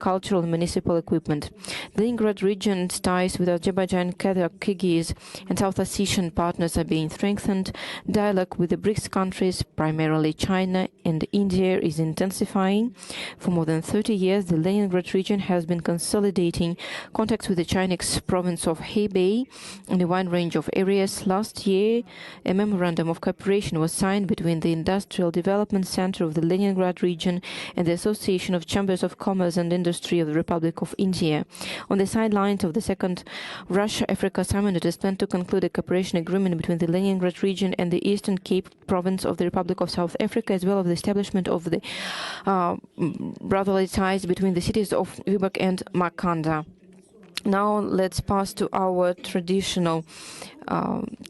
cultural and municipal equipment. The Leningrad region's ties with Azerbaijan, Kazakh, Kyrgyz, and South Ossetian partners are being strengthened. Dialogue with the BRICS countries, primarily China and India, is intensifying. For more than 30 years, the Leningrad region has been consolidating contacts with the Chinese province of Hebei in a wide range of areas. Last year, a memorandum of cooperation was signed between the Industrial Development Center of the Leningrad region and the Association of Chambers of Commerce and Industry of the Republic of India. On the sidelines of the second Russia-Africa summit, it is planned to conclude a cooperation agreement between the Leningrad region and the Eastern Cape province of the Republic of South Africa, as well as the establishment of the brotherly ties between the cities of Vibak and Makanda. Now let's pass to our traditional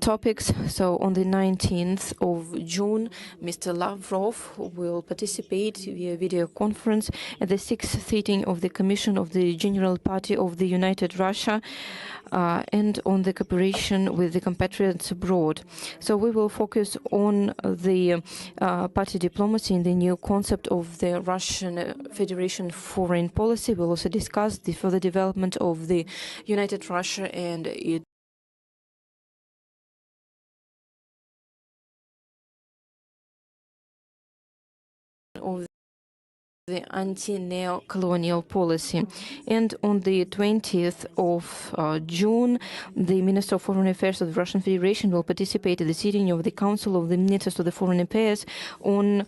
topics. So on the 19th of June, Mr. Lavrov will participate via video conference at the 6th sitting of the Commission of the General Party of the United Russia and on the cooperation with the compatriots abroad. So we will focus on the party diplomacy and the new concept of the Russian Federation foreign policy. We'll also discuss the further development of the United Russia and its of the anti-neo-colonial policy. And on the 20th of June, the Minister of Foreign Affairs of the Russian Federation will participate at the sitting of the Council of the Ministers of the Foreign Affairs on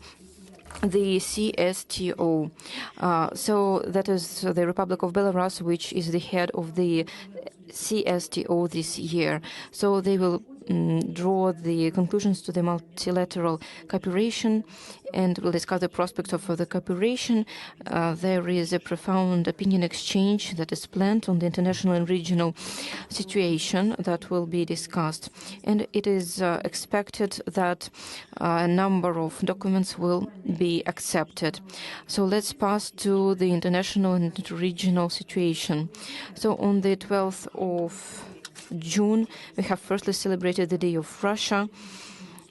the CSTO. So that is the Republic of Belarus, which is the head of the CSTO this year. So they will draw the conclusions to the multilateral cooperation and will discuss the prospects of further cooperation. There is a profound opinion exchange that is planned on the international and regional situation that will be discussed. And it is expected that a number of documents will be accepted. So let's pass to the international and regional situation. So on the 12th of June, we have firstly celebrated the Day of Russia.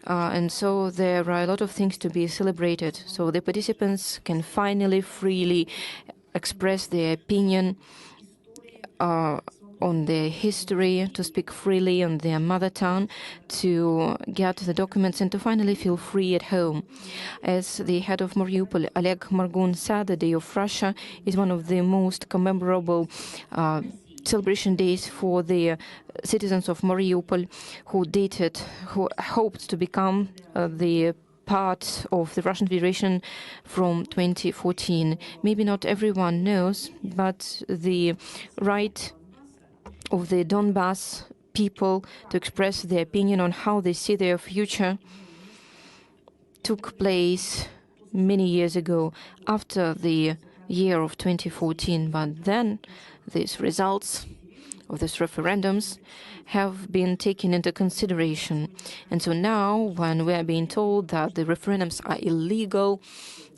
And so there are a lot of things to be celebrated. So the participants can finally freely express their opinion on their history, to speak freely on their mother tongue, to get the documents and to finally feel free at home. As the head of Mariupol, Oleg Margun, said, the Day of Russia is one of the most commemorable celebration days for the citizens of Mariupol who hoped to become the part of the Russian Federation from 2014. Maybe not everyone knows, but the right of the Donbass people to express their opinion on how they see their future took place many years ago after the year of 2014. But then these results of these referendums have been taken into consideration. And so now, when we are being told that the referendums are illegal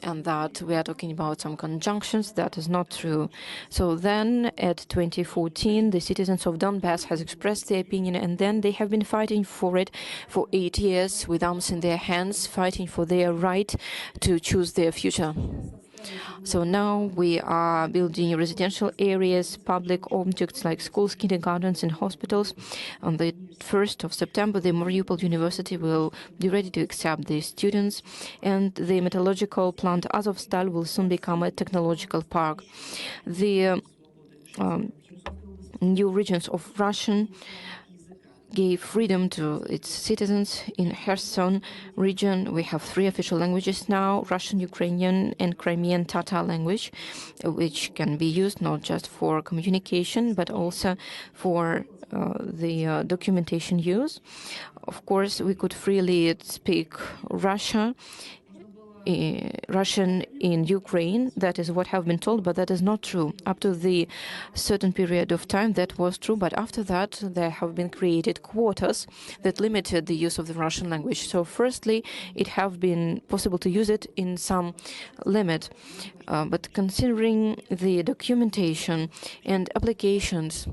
and that we are talking about some conjunctions, that is not true. So then, at 2014, the citizens of Donbass has expressed their opinion, and then they have been fighting for it for 8 years with arms in their hands, fighting for their right to choose their future. So now we are building residential areas, public objects like schools, kindergartens, and hospitals. On the 1st of September, the Mariupol University will be ready to accept the students, and the metallurgical plant Azovstal will soon become a technological park. The new regions of Russian gave freedom to its citizens. In Kherson region, we have 3 official languages now: Russian, Ukrainian, and Crimean Tatar language, which can be used not just for communication, but also for the documentation use. Of course, we could freely speak Russian in Ukraine. That is what have been told, but that is not true. Up to the certain period of time, that was true, but after that, there have been created quotas that limited the use of the Russian language. So firstly, it have been possible to use it in some limit, but considering the documentation and applications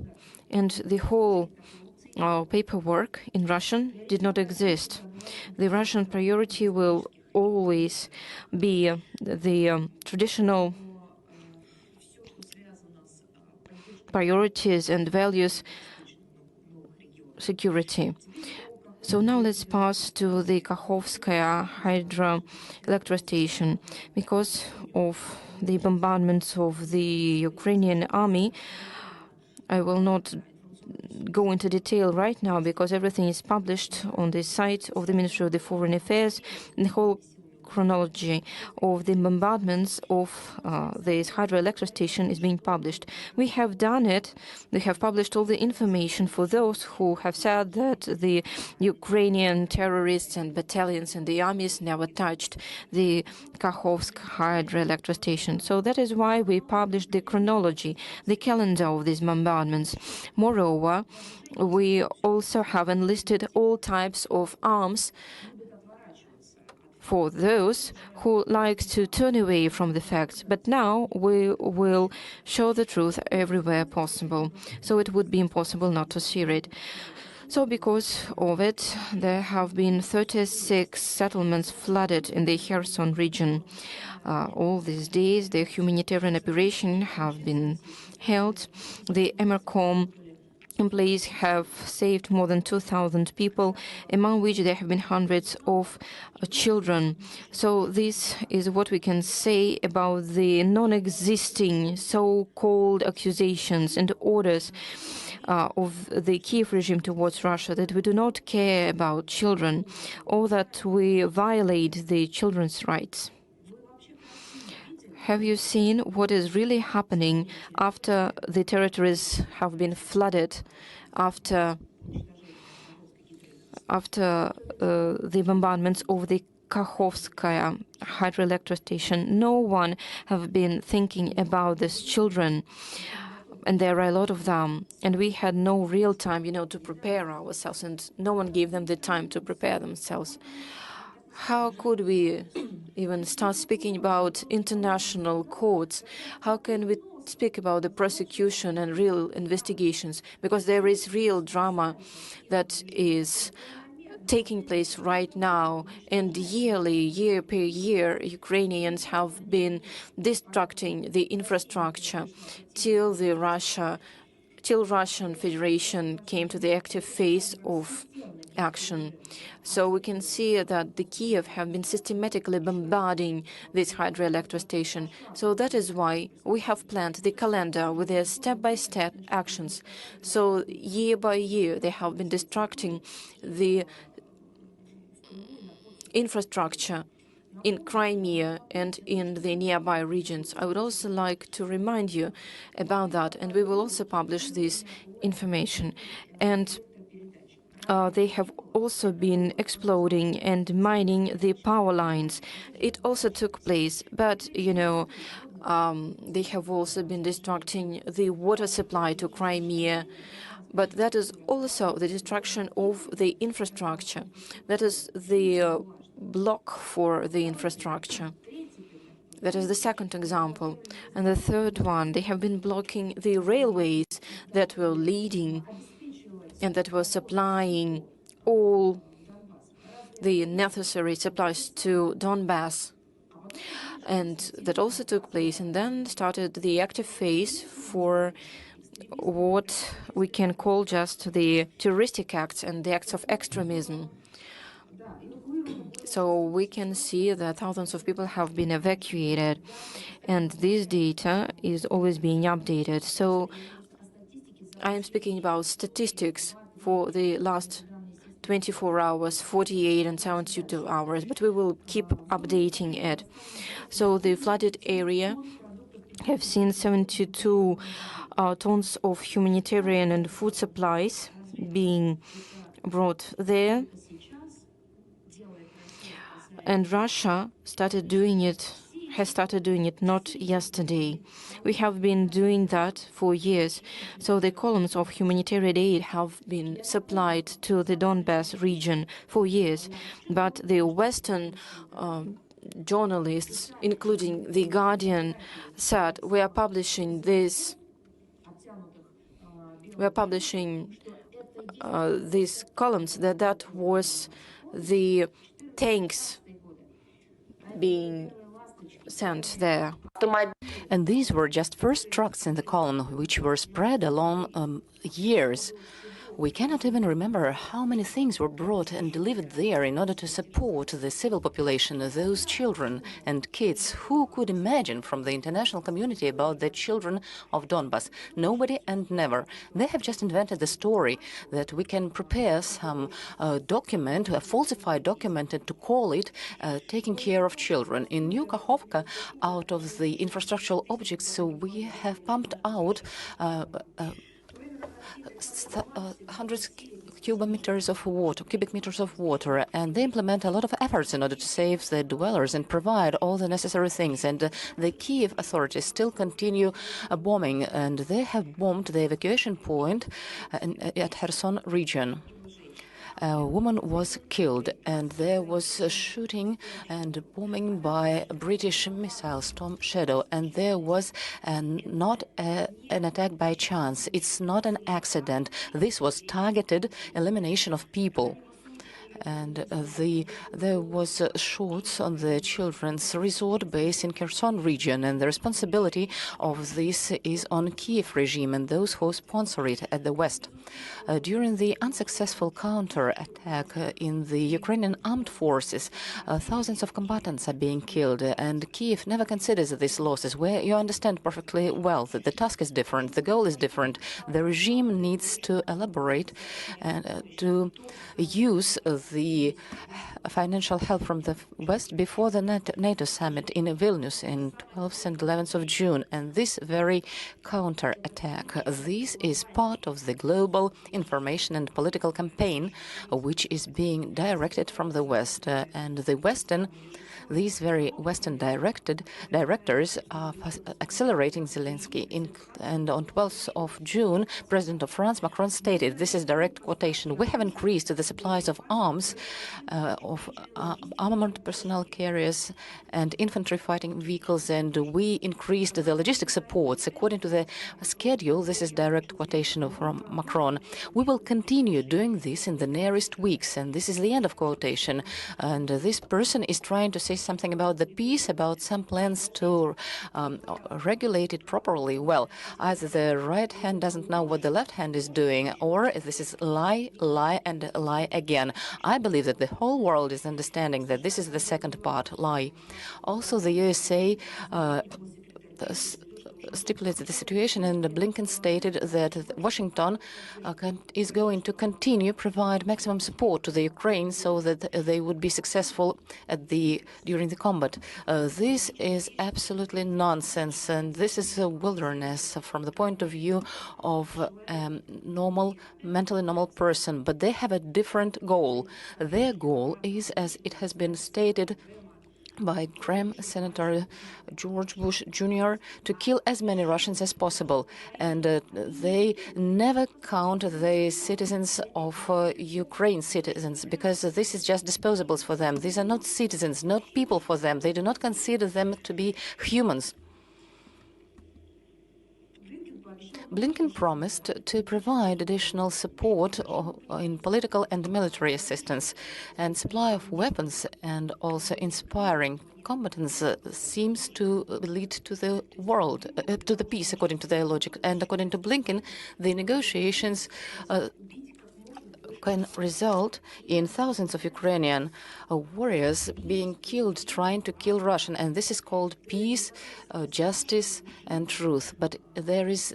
and the whole paperwork in Russian did not exist. The Russian priority will always be the traditional priorities and values security. So now let's pass to the Kakhovka hydroelectric station. Because of the bombardments of the Ukrainian army, I will not go into detail right now because everything is published on the site of the Ministry of the Foreign Affairs. The whole chronology of the bombardments of this hydroelectric station is being published. We have done it. We have published all the information for those who have said that the Ukrainian terrorists and battalions and the armies never touched the Kakhovka hydroelectric station. So that is why we published the chronology, the calendar of these bombardments. Moreover, we also have enlisted all types of arms for those who like to turn away from the facts. But now we will show the truth everywhere possible. So it would be impossible not to see it. So because of it, there have been 36 settlements flooded in the Kherson region. All these days, the humanitarian operation have been held. The Emercom employees have saved more than 2,000 people, among which there have been hundreds of children. So this is what we can say about the non-existing so-called accusations and orders of the Kiev regime towards Russia, that we do not care about children or that we violate the children's rights. Have you seen what is really happening after the territories have been flooded, after the bombardments of the Kakhovka hydroelectric station? No one have been thinking about these children, and there are a lot of them. And we had no real time, to prepare ourselves, and no one gave them the time to prepare themselves. How could we even start speaking about international courts? How can we speak about the prosecution and real investigations? Because there is real drama that is taking place right now, and yearly, year per year, Ukrainians have been destructing the infrastructure till Russian Federation came to the active phase of action. So we can see that the Kiev have been systematically bombarding this hydroelectric station. So that is why we have planned the calendar with their step-by-step actions. So year by year, they have been destructing the infrastructure in Crimea and in the nearby regions. I would also like to remind you about that, and we will also publish this information. And they have also been exploding and mining the power lines. It also took place, but, they have also been destructing the water supply to Crimea. But that is also the destruction of the infrastructure. That is the block for the infrastructure. That is the second example. And the third one, they have been blocking the railways that were leading and that were supplying all the necessary supplies to Donbass. And that also took place, and then started the active phase for what we can call just the terroristic acts and the acts of extremism. So we can see that thousands of people have been evacuated, and this data is always being updated. So I am speaking about statistics for the last 24 hours, 48 and 72 hours, but we will keep updating it. So the flooded area have seen 72 tons of humanitarian and food supplies being brought there. And Russia has started doing it not yesterday. We have been doing that for years. So the columns of humanitarian aid have been supplied to the Donbass region for years. But the Western journalists, including The Guardian, said we are publishing these columns, that was the tanks being sent there. And these were just first trucks in the column, which were spread along years. We cannot even remember how many things were brought and delivered there in order to support the civil population, those children and kids. Who could imagine from the international community about the children of Donbass? Nobody and never. They have just invented the story that we can prepare some document, a falsified document, and to call it taking care of children. In New Kakhovka, out of the infrastructural objects, so we have pumped out hundreds cubic meters of water, and they implement a lot of efforts in order to save the dwellers and provide all the necessary things. And the Kiev authorities still continue bombing, and they have bombed the evacuation point at Kherson region. A woman was killed, and there was shooting and bombing by British missile Storm Shadow, and there was not an attack by chance. It's not an accident. This was targeted elimination of people. And there was shots on the children's resort base in Kherson region, and the responsibility of this is on Kiev regime and those who sponsor it at the West. During the unsuccessful counter-attack in the Ukrainian armed forces, thousands of combatants are being killed, and Kiev never considers these losses, where you understand perfectly well that the task is different, the goal is different. The regime needs to elaborate and to use the financial help from the West before the NATO summit in Vilnius in 12th and 11th of June. And this very counter-attack, this is part of the global information and political campaign which is being directed from the West. And the these very Western directors are accelerating Zelensky. And on 12th of June, President of France, Macron, stated, this is direct quotation, "We have increased the supplies of arms, of armament personnel carriers and infantry fighting vehicles, and we increased the logistic supports according to the schedule." This is direct quotation from Macron. "We will continue doing this in the nearest weeks," and this is the end of quotation. And this person is trying to say something about the peace, about some plans to regulate it properly. Well, either the right hand doesn't know what the left hand is doing, or this is lie, lie, and lie again. I believe that the whole world is understanding that this is the second part, lie. Also, the USA stipulated the situation, and Blinken stated that Washington is going to continue provide maximum support to the Ukraine so that they would be successful during the combat. This is absolutely nonsense, and this is a wilderness from the point of view of mentally normal person. But they have a different goal. Their goal is, as it has been stated by Senator George Bush Jr., to kill as many Russians as possible. And they never count the citizens of Ukraine citizens, because this is just disposables for them. These are not citizens, not people for them. They do not consider them to be humans. Blinken promised to provide additional support in political and military assistance, and supply of weapons and also inspiring combatants seems to lead to the world, to the peace, according to their logic. And according to Blinken, the negotiations can result in thousands of Ukrainian warriors being killed trying to kill Russian, and this is called peace, justice, and truth. But there is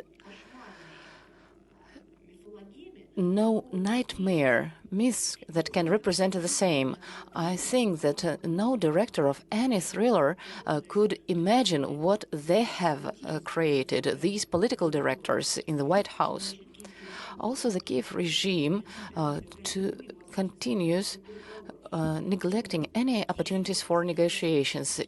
no nightmare myths that can represent the same. I think that no director of any thriller could imagine what they have created, these political directors in the White House. Also, the Kiev regime continues neglecting any opportunities for negotiations.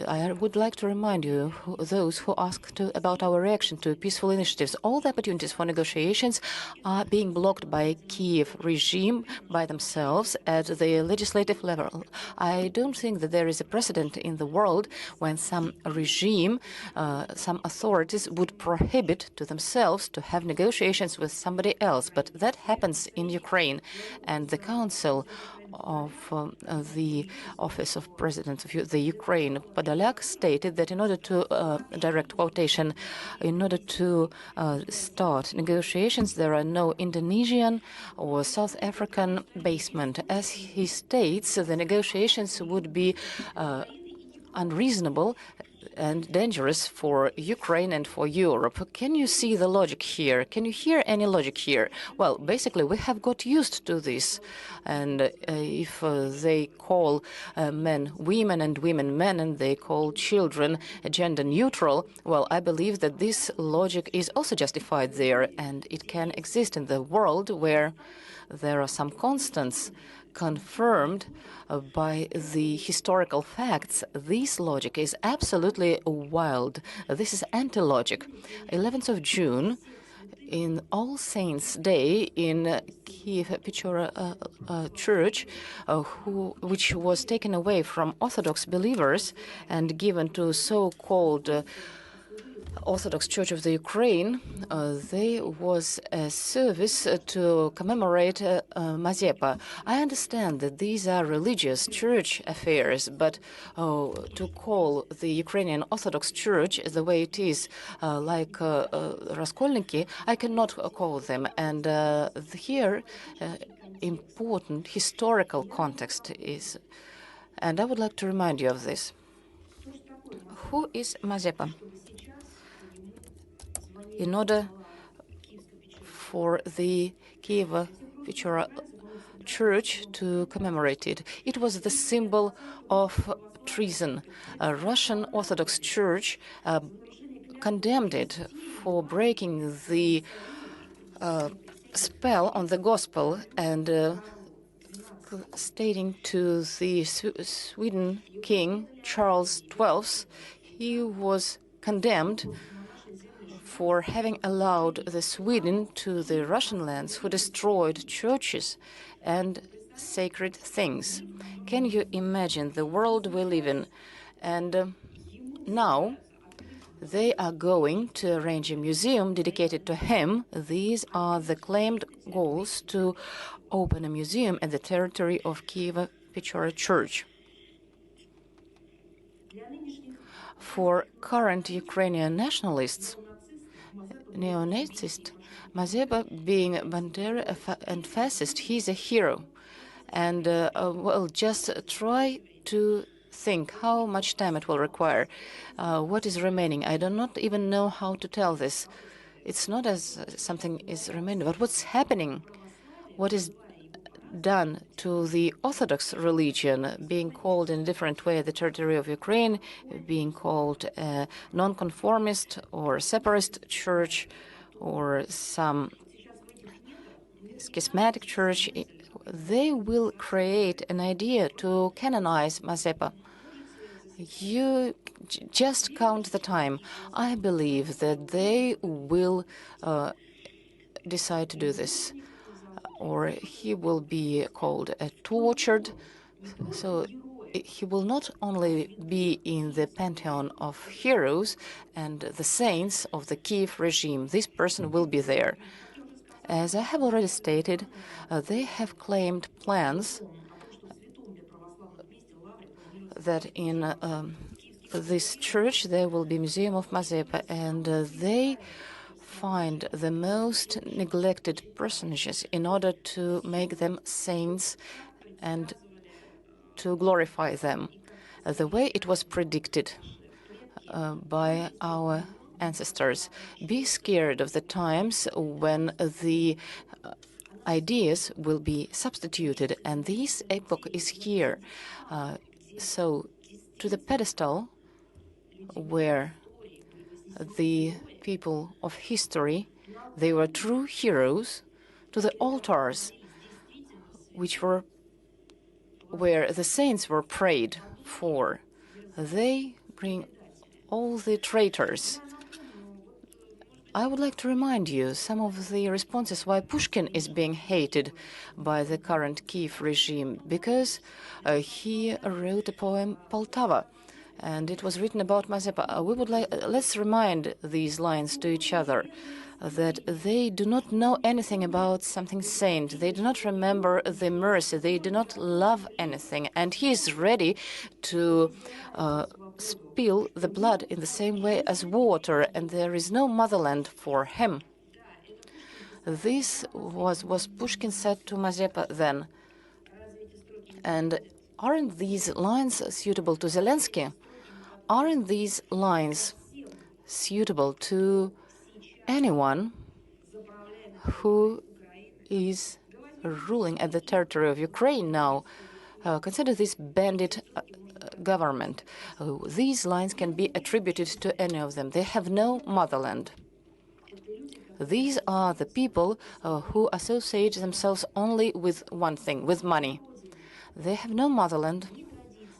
I would like to remind you, those who asked about our reaction to peaceful initiatives, all the opportunities for negotiations are being blocked by Kiev regime by themselves at the legislative level. I don't think that there is a precedent in the world when some regime, some authorities would prohibit to themselves to have negotiations with somebody else. But that happens in Ukraine, and the Council of the office of President of the Ukraine, Podolyak, stated that in order to, direct quotation, in order to start negotiations, there are no Indonesian or South African basement. As he states, the negotiations would be unreasonable and dangerous for Ukraine and for Europe. Can you see the logic here? Can you hear any logic here? Well, basically, we have got used to this. And if they call men women and women men, and they call children gender neutral, well, I believe that this logic is also justified there, and it can exist in the world where there are some constants confirmed by the historical facts. This logic is absolutely wild. This is anti-logic. 11th of June, in All Saints' Day in Kiev Pechora Church, which was taken away from Orthodox believers and given to so-called Orthodox Church of the Ukraine, there was a service to commemorate Mazepa. I understand that these are religious church affairs, but to call the Ukrainian Orthodox Church the way it is, like Raskolniki, I cannot call them. And here, important historical context is, and I would like to remind you of this. Who is Mazepa? In order for the Kiev Pechora Church to commemorate it, it was the symbol of treason. A Russian Orthodox Church condemned it for breaking the spell on the gospel and stating to the Sweden King Charles XII, he was condemned for having allowed the Sweden to the Russian lands, who destroyed churches and sacred things. Can you imagine the world we live in? And now they are going to arrange a museum dedicated to him. These are the claimed goals: to open a museum at the territory of Kiev Pechora Church. For current Ukrainian nationalists, neonazist, Mazepa, being Bandera and fascist, he's a hero. And, well, just try to think how much time it will require. What is remaining? I do not even know how to tell this. It's not as something is remaining, but what's happening? What is done to the Orthodox religion, being called in a different way the territory of Ukraine, being called a nonconformist or separatist church or some schismatic church, they will create an idea to canonize Mazepa. You just count the time. I believe that they will decide to do this, or he will be called a tortured. So he will not only be in the pantheon of heroes and the saints of the Kiev regime. This person will be there. As I have already stated, they have claimed plans that in this church there will be Museum of Mazepa, and they find the most neglected personages in order to make them saints and to glorify them, the way it was predicted by our ancestors. Be scared of the times when the ideas will be substituted, and this epoch is here. So to the pedestal where the people of history, they were true heroes, to the altars which were where the saints were prayed for, they bring all the traitors. I would like to remind you some of the responses why Pushkin is being hated by the current Kiev regime, because he wrote a poem, Poltava, and it was written about Mazepa. Let's remind these lines to each other. that they do not know anything about something saint. They do not remember the mercy. They do not love anything. And he is ready to spill the blood in the same way as water, and there is no motherland for him. This was what Pushkin said to Mazepa then. And aren't these lines suitable to Zelensky? Aren't these lines suitable to anyone who is ruling at the territory of Ukraine now? Consider this bandit government. These lines can be attributed to any of them. They have no motherland. These are the people who associate themselves only with one thing, with money. They have no motherland,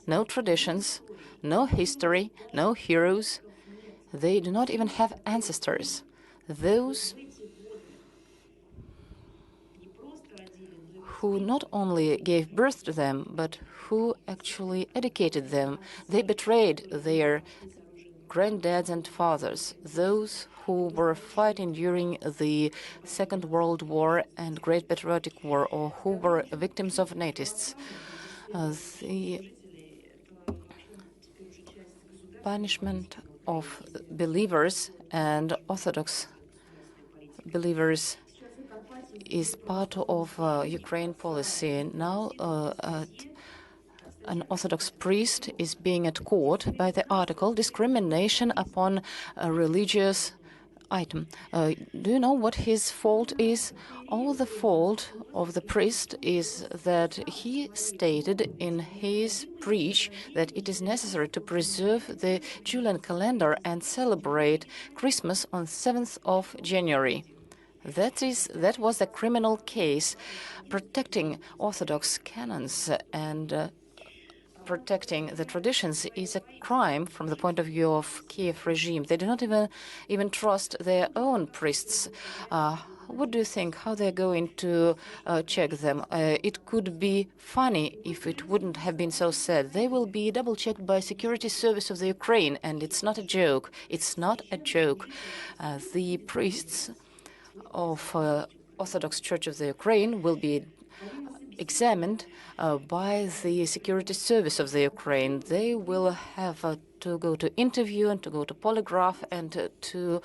no traditions, no history, no heroes. They do not even have ancestors. Those who not only gave birth to them, but who actually educated them. They betrayed their granddads and fathers, those who were fighting during the Second World War and Great Patriotic War, or who were victims of nazists. The punishment of believers and Orthodox believers is part of Ukraine policy. Now, an Orthodox priest is being at court by the article discrimination upon a religious item. Do you know what his fault is? All the fault of the priest is that he stated in his preach that it is necessary to preserve the Julian calendar and celebrate Christmas on 7th of January. That was a criminal case. Protecting Orthodox canons and protecting the traditions is a crime from the point of view of Kiev regime. They do not even trust their own priests. What do you think? How they're going to check them? It could be funny if it wouldn't have been so sad. They will be double-checked by security service of the Ukraine, and it's not a joke. It's not a joke. The priests of Orthodox Church of the Ukraine will be examined by the security service of the Ukraine. They will have to go to interview and to go to polygraph and to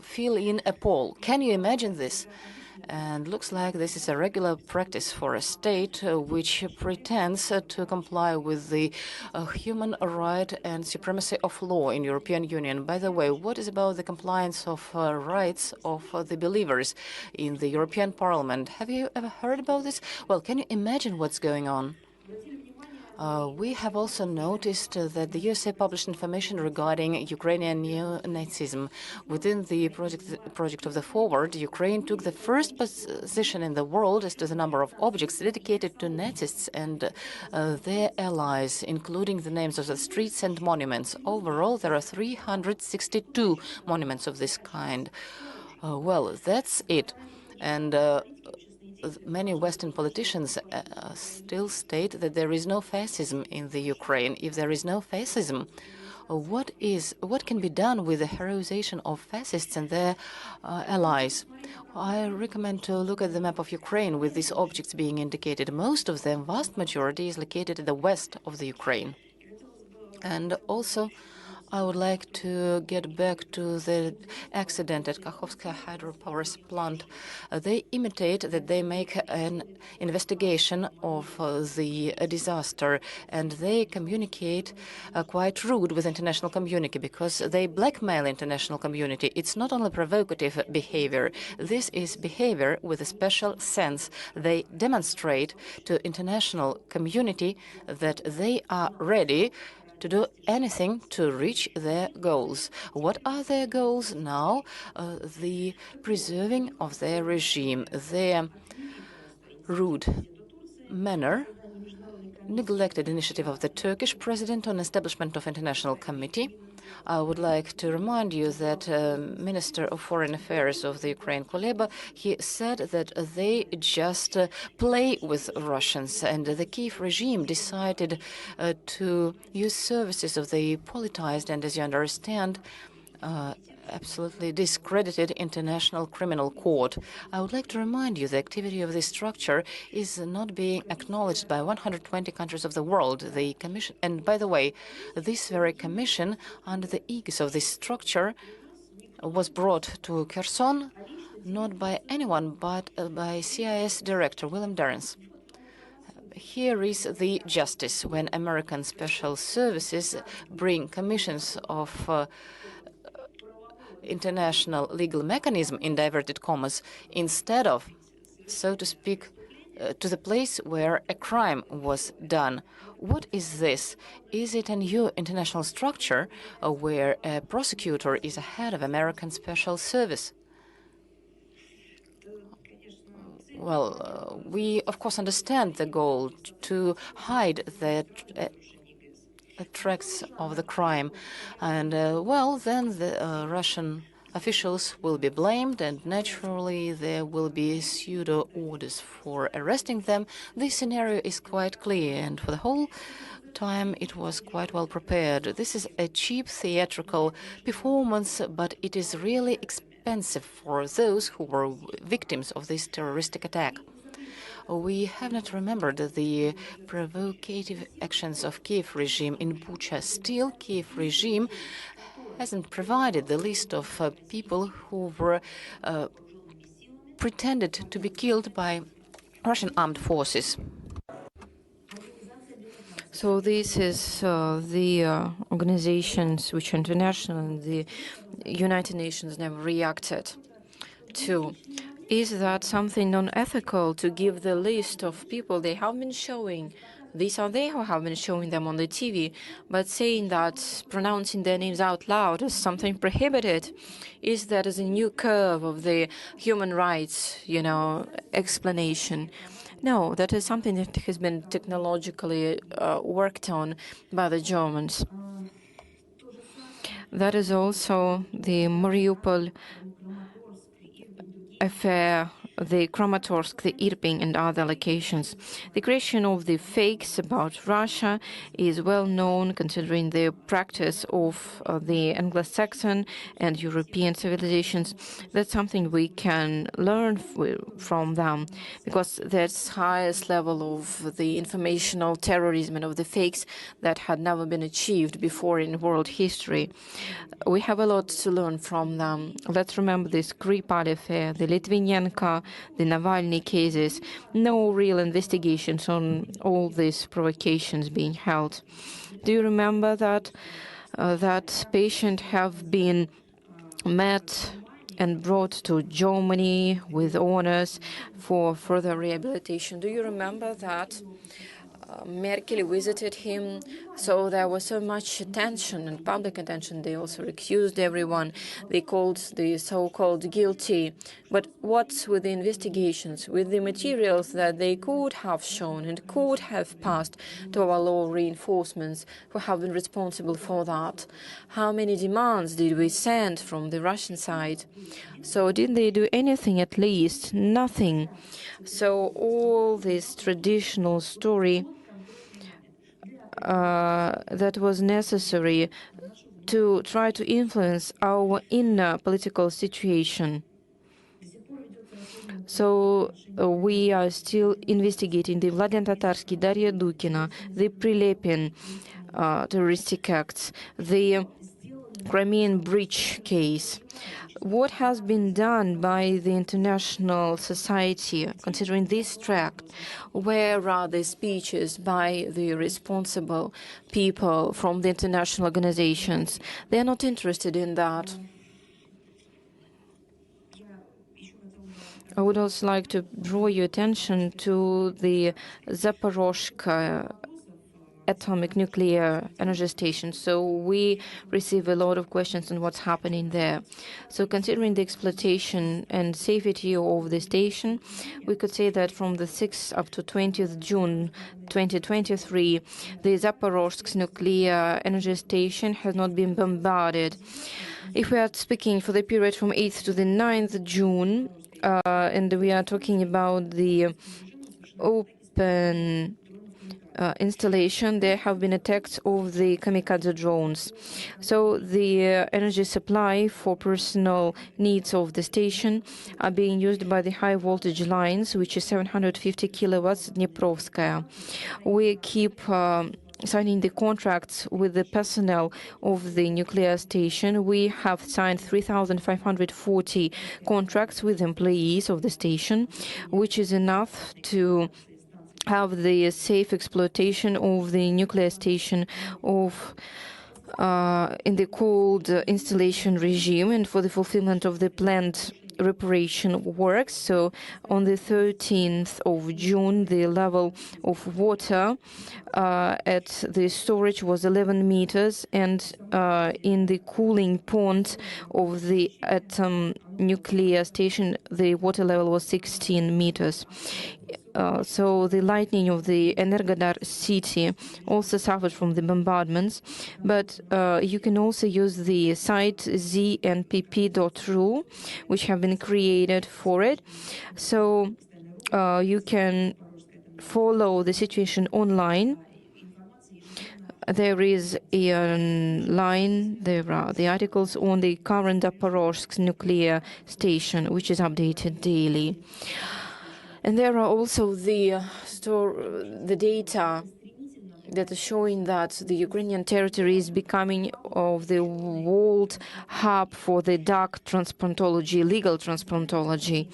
fill in a poll. Can you imagine this? And looks like this is a regular practice for a state which pretends to comply with the human right and supremacy of law in European Union. By the way, what is about the compliance of rights of the believers in the European Parliament? Have you ever heard about this? Well, can you imagine what's going on? We have also noticed that the USA published information regarding Ukrainian neonazism. Within the project of the Forward, Ukraine took the first position in the world as to the number of objects dedicated to Nazists and their allies, including the names of the streets and monuments. Overall, there are 362 monuments of this kind. Well, that's it. And many Western politicians still state that there is no fascism in the Ukraine. If there is no fascism, what can be done with the heroization of fascists and their allies? I recommend to look at the map of Ukraine with these objects being indicated. Most of them, vast majority, is located in the west of the Ukraine. And also, I would like to get back to the accident at Kakhovka hydropower plant. They imitate that they make an investigation of the disaster, and they communicate quite rude with international community because they blackmail international community. It's not only provocative behavior. This is behavior with a special sense. They demonstrate to international community that they are ready to do anything to reach their goals. What are their goals now? The preserving of their regime, their rude manner, neglected initiative of the Turkish president on establishment of international committee. I would like to remind you that Minister of Foreign Affairs of the Ukraine, Kuleba, he said that they just play with Russians, and the Kiev regime decided to use services of the politicized and, as you understand, absolutely discredited international criminal court. I would like to remind you the activity of this structure is not being acknowledged by 120 countries of the world. The commission, and by the way, this very commission, under the aegis of this structure, was brought to Kherson not by anyone but by CIS Director William Darrens. Here is the justice when American special services bring commissions of international legal mechanism, in diverted commas, instead of, so to speak, to the place where a crime was done. What is this? Is it a new international structure where a prosecutor is a head of American special service? Well, we of course understand the goal to hide the tracks of the crime, and well, then the Russian officials will be blamed, and naturally there will be pseudo orders for arresting them. This scenario is quite clear, and for the whole time it was quite well prepared. This is a cheap theatrical performance, but it is really expensive for those who were victims of this terroristic attack. We have not remembered the provocative actions of Kiev regime in Bucha. Still, Kiev regime hasn't provided the list of people who were pretended to be killed by Russian armed forces. So this is the organizations which are international and the United Nations never reacted to. Is that something unethical to give the list of people they have been showing? These are they who have been showing them on the TV, but saying that pronouncing their names out loud is something prohibited. Is that as a new curve of the human rights, explanation? No, that is something that has been technologically worked on by the Germans. That is also the Mariupol affair, the Kramatorsk, the Irpin, and other locations. The creation of the fakes about Russia is well known, considering the practice of the Anglo-Saxon and European civilizations. That's something we can learn from them, because that's highest level of the informational terrorism and of the fakes that had never been achieved before in world history. We have a lot to learn from them. Let's remember the Skripal affair, the Litvinenko, the Navalny cases. No real investigations on all these provocations being held. Do you remember that that patient have been met and brought to Germany with honors for further rehabilitation? Do you remember that? Merkel visited him, so there was so much attention and public attention. They also accused everyone. They called the so-called guilty. But what's with the investigations, with the materials that they could have shown and could have passed to our law reinforcements who have been responsible for that? How many demands did we send from the Russian side? So didn't they do anything at least? Nothing. So all this traditional story that was necessary to try to influence our inner political situation. So we are still investigating the Vladimir Tatarsky, Daria Dukina, the Prilepin terroristic acts, the Crimean Bridge case. What has been done by the international society considering this tract? Where are the speeches by the responsible people from the international organizations? They are not interested in that. I would also like to draw your attention to the Zaporozhye atomic nuclear energy station. So we receive a lot of questions on what's happening there. So considering the exploitation and safety of the station, we could say that from the 6th up to 20th June 2023, the Zaporozhye nuclear energy station has not been bombarded. If we are speaking for the period from 8th to the 9th June, and we are talking about the open installation, there have been attacks of the kamikaze drones. So the energy supply for personal needs of the station are being used by the high voltage lines, which is 750 kilowatts Dniprovskaya. We keep signing the contracts with the personnel of the nuclear station. We have signed 3,540 contracts with employees of the station, which is enough to have the safe exploitation of the nuclear station in the cold installation regime and for the fulfillment of the planned reparation works. So on the 13th of June, the level of water at the storage was 11 meters, and in the cooling pond of the atom nuclear station, the water level was 16 meters. So the lightning of the Energodar city also suffered from the bombardments, but you can also use the site znpp.ru, which have been created for it. So you can follow the situation online. There is a line, there are the articles on the current Zaporozhsk nuclear station, which is updated daily. And there are also the data that is showing that the Ukrainian territory is becoming of the world hub for the dark transplantology, legal transplantology.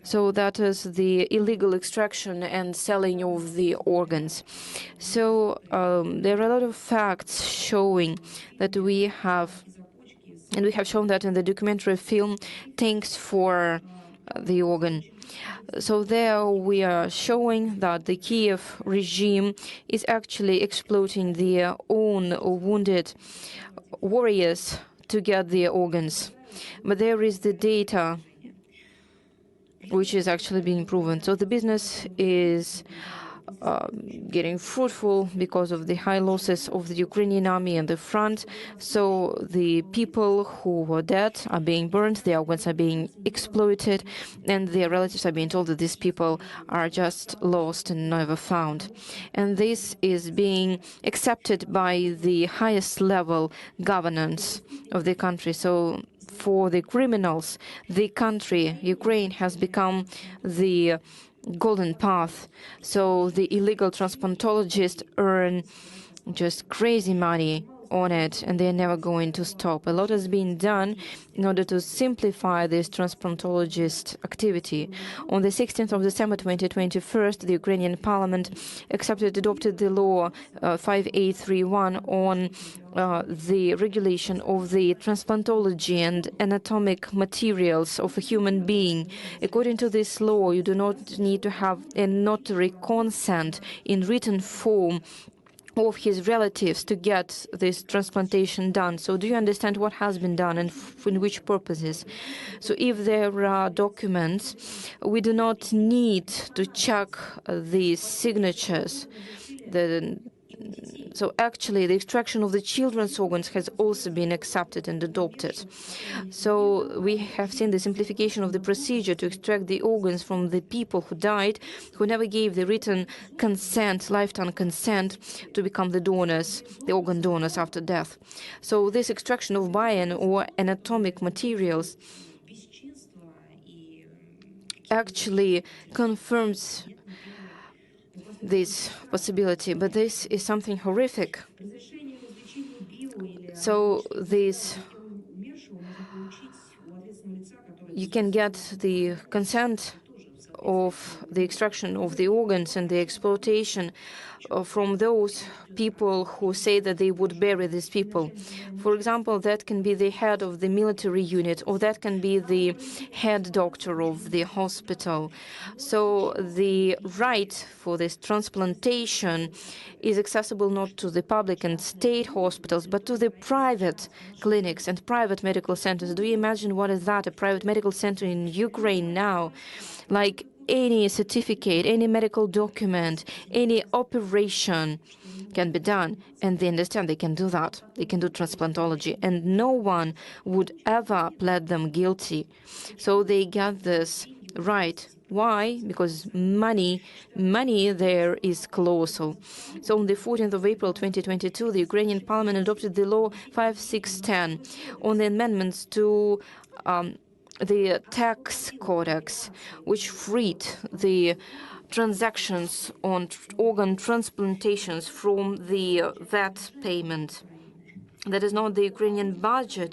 So that is the illegal extraction and selling of the organs. So there are a lot of facts showing that we have, and we have shown that in the documentary film, Thanks for the Organ. So there we are showing that the Kiev regime is actually exploiting their own wounded warriors to get their organs. But there is the data which is actually being proven. So the business is getting fruitful because of the high losses of the Ukrainian army and the front. So the people who were dead are being burned, their organs are being exploited, and their relatives are being told that these people are just lost and never found. And this is being accepted by the highest level governance of the country. So for the criminals, the country, Ukraine, has become the golden path. So the illegal transplantologists earn just crazy money on it, and they're never going to stop. A lot has been done in order to simplify this transplantologist activity. On the 16th of December 2021, the Ukrainian parliament adopted the law 5831 on the regulation of the transplantology and anatomic materials of a human being. According to this law, you do not need to have a notary consent in written form of his relatives to get this transplantation done. So do you understand what has been done and in which purposes? So if there are documents, we do not need to check the signatures. So actually, the extraction of the children's organs has also been accepted and adopted. So we have seen the simplification of the procedure to extract the organs from the people who died, who never gave the written consent, lifetime consent, to become the donors, the organ donors after death. So this extraction of bio or anatomic materials actually confirms this possibility, but this is something horrific. So you can get the consent of the extraction of the organs and the exploitation from those people who say that they would bury these people. For example, that can be the head of the military unit, or that can be the head doctor of the hospital. So the right for this transplantation is accessible not to the public and state hospitals, but to the private clinics and private medical centers. Do you imagine what is that, a private medical center in Ukraine now? Like any certificate, any medical document, any operation can be done, and they understand they can do that. They can do transplantology, and no one would ever plead them guilty. So they get this right Why? Because money there is colossal. So on the 14th of April 2022, the Ukrainian parliament adopted the law 5610 on the amendments to the tax codex, which freed the transactions on organ transplantations from the VAT payment. That is not the Ukrainian budget,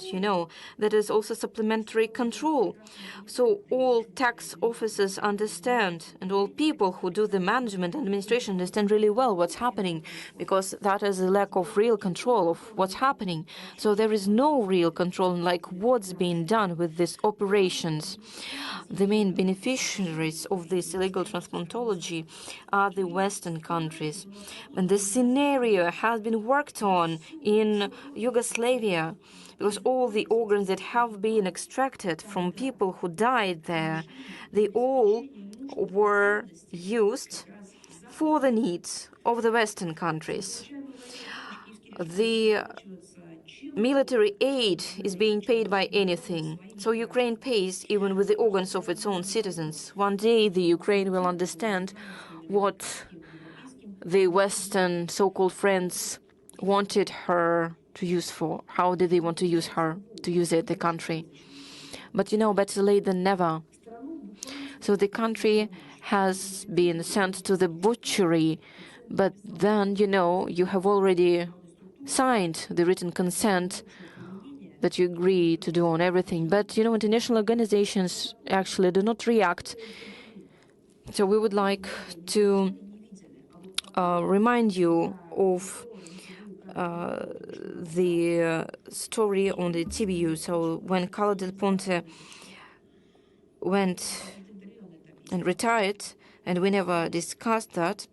that is also supplementary control. So all tax officers understand, and all people who do the management and administration understand really well what's happening, because that is a lack of real control of what's happening. So there is no real control, like what's being done with these operations. The main beneficiaries of this illegal transplantology are the Western countries. And the scenario has been worked on in Yugoslavia, because all the organs that have been extracted from people who died there, they all were used for the needs of the Western countries. The military aid is being paid by anything. So Ukraine pays even with the organs of its own citizens. One day the Ukraine will understand what the Western so-called friends wanted her to use for. How did they want to use her, to use the country? But better late than never. So the country has been sent to the butchery, but then, you have already signed the written consent that you agree to do on everything. But, international organizations actually do not react. So we would like to remind you of the story on the TBU. So when Carlo Del Ponte went and retired, and we never discussed that,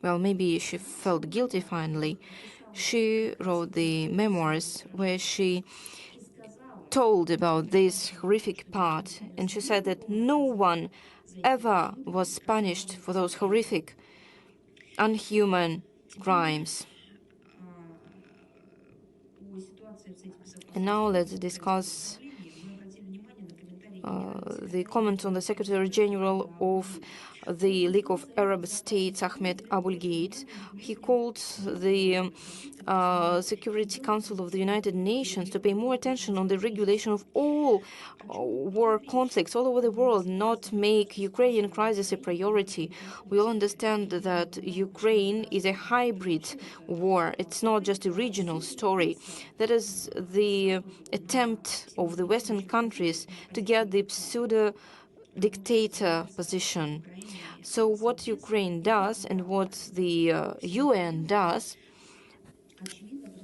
well, maybe she felt guilty finally. She wrote the memoirs where she told about this horrific part, and she said that no one ever was punished for those horrific, unhuman crimes. And now let's discuss the comment on the Secretary General of the League of Arab States, Ahmed Abulgate. He called the Security Council of the United Nations to pay more attention on the regulation of all war conflicts all over the world, not make Ukrainian crisis a priority. We all understand that Ukraine is a hybrid war. It's not just a regional story. That is the attempt of the Western countries to get the pseudo-dictator position. So what Ukraine does and what the UN does,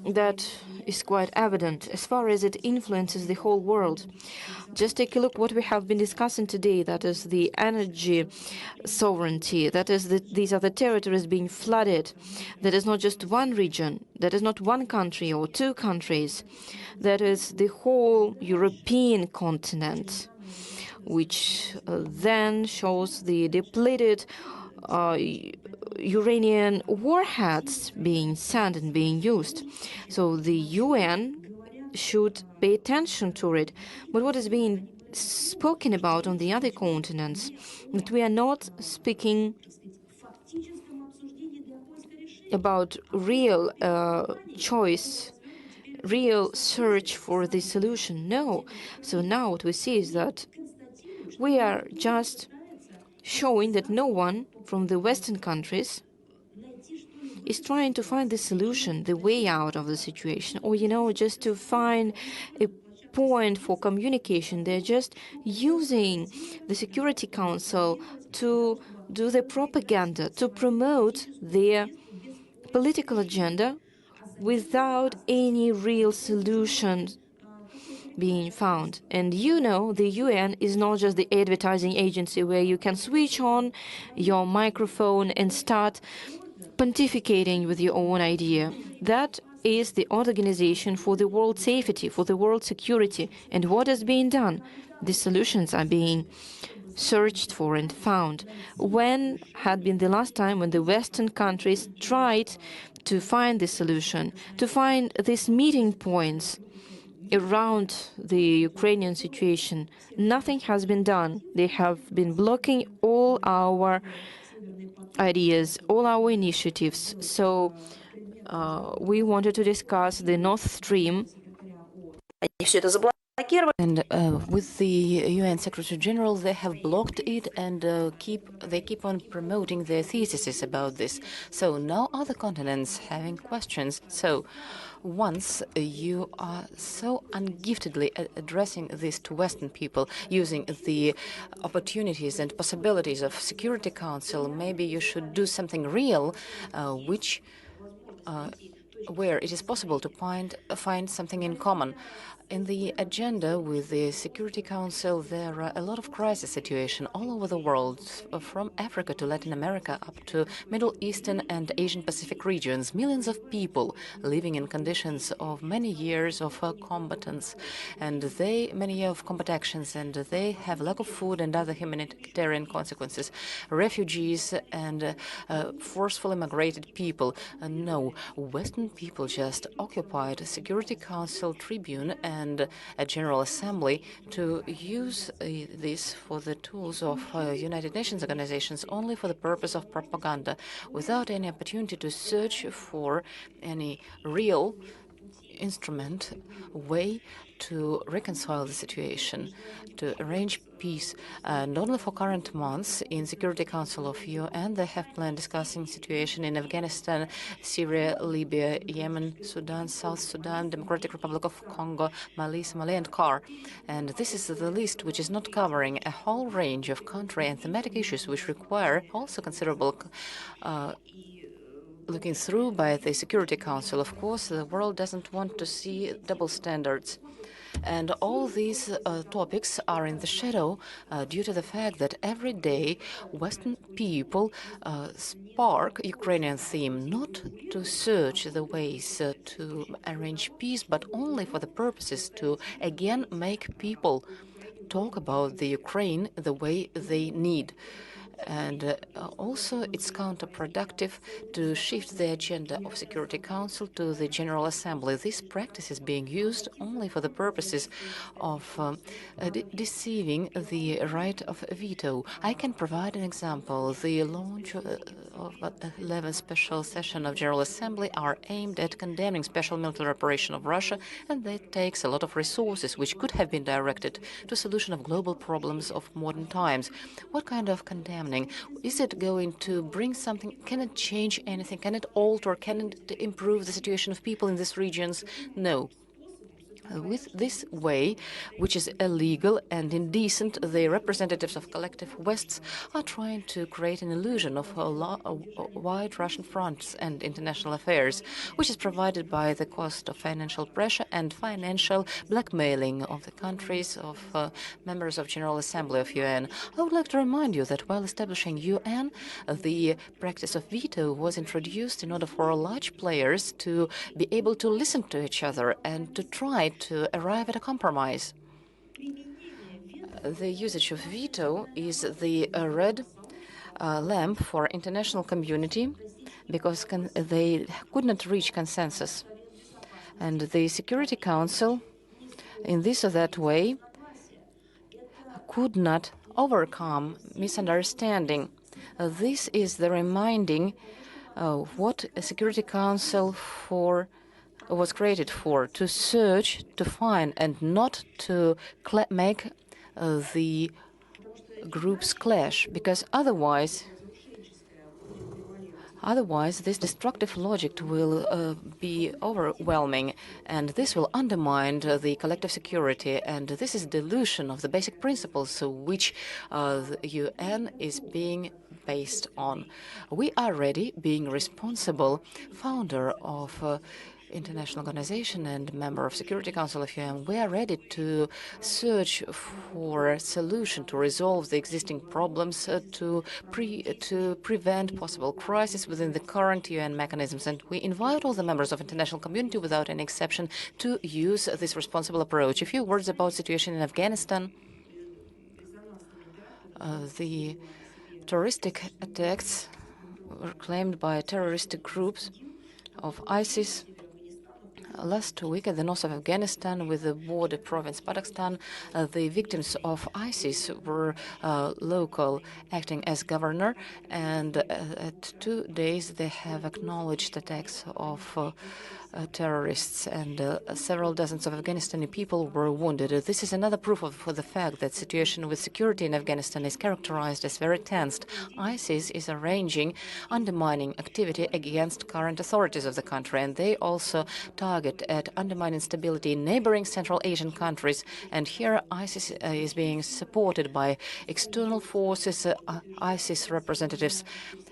that is quite evident as far as it influences the whole world. Just take a look what we have been discussing today, that is the energy sovereignty, that is these are the territories being flooded. That is not just one region, that is not one country or two countries, that is the whole European continent, which then shows the depleted Uranian warheads being sent and being used. So the UN should pay attention to it. But what is being spoken about on the other continents, that we are not speaking about real choice, real search for the solution. No. So now what we see is that we are just showing that no one from the Western countries is trying to find the solution, the way out of the situation, or, just to find a point for communication. They're just using the Security Council to do the propaganda, to promote their political agenda without any real solution being found. And the UN is not just the advertising agency where you can switch on your microphone and start pontificating with your own idea. That is the organization for the world safety, for the world security. And what is being done? The solutions are being searched for and found. When had been the last time when the Western countries tried to find the solution, to find these meeting points around the Ukrainian situation. Nothing has been done. They have been blocking all our ideas, all our initiatives. So we wanted to discuss the Nord Stream. And with the UN Secretary General, they have blocked it, and they keep on promoting their theses about this. So now other continents having questions. So once you are so ungiftedly addressing this to Western people, using the opportunities and possibilities of Security Council, maybe you should do something real, which where it is possible to find something in common. In the agenda with the Security Council, there are a lot of crisis situations all over the world, from Africa to Latin America up to Middle Eastern and Asian Pacific regions. Millions of people living in conditions of many years of combatants, and many years of combat actions, and they have lack of food and other humanitarian consequences. Refugees and forcefully migrated people. No, Western people just occupied a Security Council tribune and a General Assembly to use this for the tools of United Nations organizations only for the purpose of propaganda, without any opportunity to search for any real instrument, way to reconcile the situation, to arrange peace. Not only for current months in Security Council of UN, they have planned discussing situation in Afghanistan, Syria, Libya, Yemen, Sudan, South Sudan, Democratic Republic of Congo, Mali, Somalia, and CAR. And this is the list which is not covering a whole range of country and thematic issues which require also considerable looking through by the Security Council. Of course, the world doesn't want to see double standards. And all these topics are in the shadow due to the fact that every day Western people spark Ukrainian theme, not to search the ways to arrange peace, but only for the purposes to again make people talk about the Ukraine the way they need. And also, it's counterproductive to shift the agenda of Security Council to the General Assembly. This practice is being used only for the purposes of deceiving the right of veto. I can provide an example. The launch of 11th special session of General Assembly are aimed at condemning special military operation of Russia, and that takes a lot of resources which could have been directed to solution of global problems of modern times. What kind of condemning? Is it going to bring something? Can it change anything? Can it alter? Can it improve the situation of people in these regions? No. With this way, which is illegal and indecent, the representatives of collective Wests are trying to create an illusion of a wide Russian fronts and international affairs, which is provided by the cost of financial pressure and financial blackmailing of the countries of members of General Assembly of UN. I would like to remind you that while establishing UN, the practice of veto was introduced in order for large players to be able to listen to each other and to try to arrive at a compromise. The usage of veto is the red lamp for international community because they could not reach consensus. And the Security Council, in this or that way, could not overcome misunderstanding. This is the reminding what a Security Council was created for, to search, to find, and not to make the groups clash, because otherwise this destructive logic will be overwhelming, and this will undermine the collective security. And this is dilution of the basic principles which the UN is being based on. We are ready, being responsible founder of international organization and member of Security Council of UN, we are ready to search for a solution to resolve the existing problems, to prevent possible crisis within the current UN mechanisms. And we invite all the members of international community, without any exception, to use this responsible approach. A few words about situation in Afghanistan. The terroristic attacks were claimed by terroristic groups of ISIS Last week at the north of Afghanistan with the border province Pakistan, the victims of ISIS were local acting as governor, and at 2 days they have acknowledged attacks of terrorists, and several dozens of Afghanistani people were wounded. This is another proof of the fact that situation with security in Afghanistan is characterized as very tensed. ISIS is arranging undermining activity against current authorities of the country, and they also target at undermining stability in neighboring Central Asian countries. And here ISIS is being supported by external forces. ISIS representatives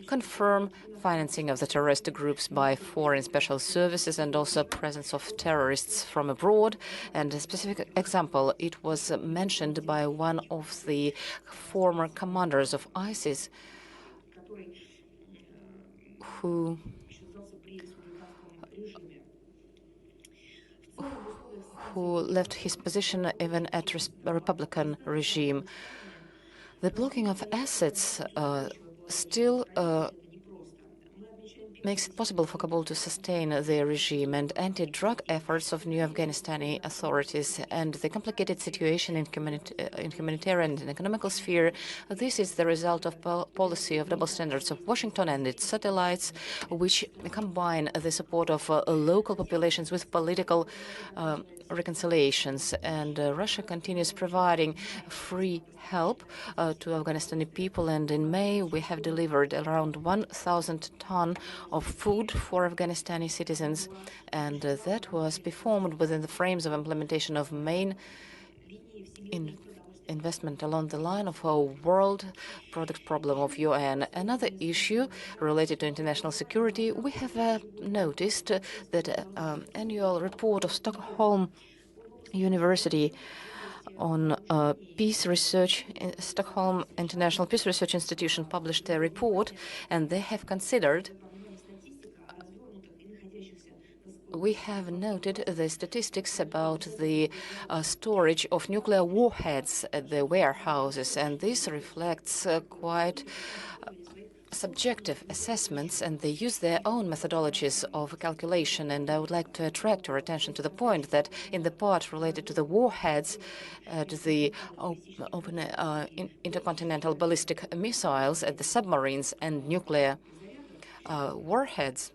confirm financing of the terrorist groups by foreign special services and also presence of terrorists from abroad. And a specific example, it was mentioned by one of the former commanders of ISIS who left his position even at a Republican regime. The blocking of assets still makes it possible for Kabul to sustain the regime, and anti-drug efforts of new Afghanistani authorities and the complicated situation in humanitarian and economical sphere. This is the result of policy of double standards of Washington and its satellites, which combine the support of local populations with political reconciliations. And Russia continues providing free help to Afghanistani people, and in May we have delivered around 1,000 tons of food for Afghanistani citizens, and that was performed within the frames of implementation of main investment along the line of a world product problem of UN. Another issue related to international security, we have noticed that annual report of Stockholm University on peace research, Stockholm International Peace Research Institution published a report, and they have considered. We have noted the statistics about the storage of nuclear warheads at the warehouses, and this reflects quite subjective assessments, and they use their own methodologies of calculation. And I would like to attract your attention to the point that in the part related to the warheads, at the open intercontinental ballistic missiles, at the submarines and nuclear warheads,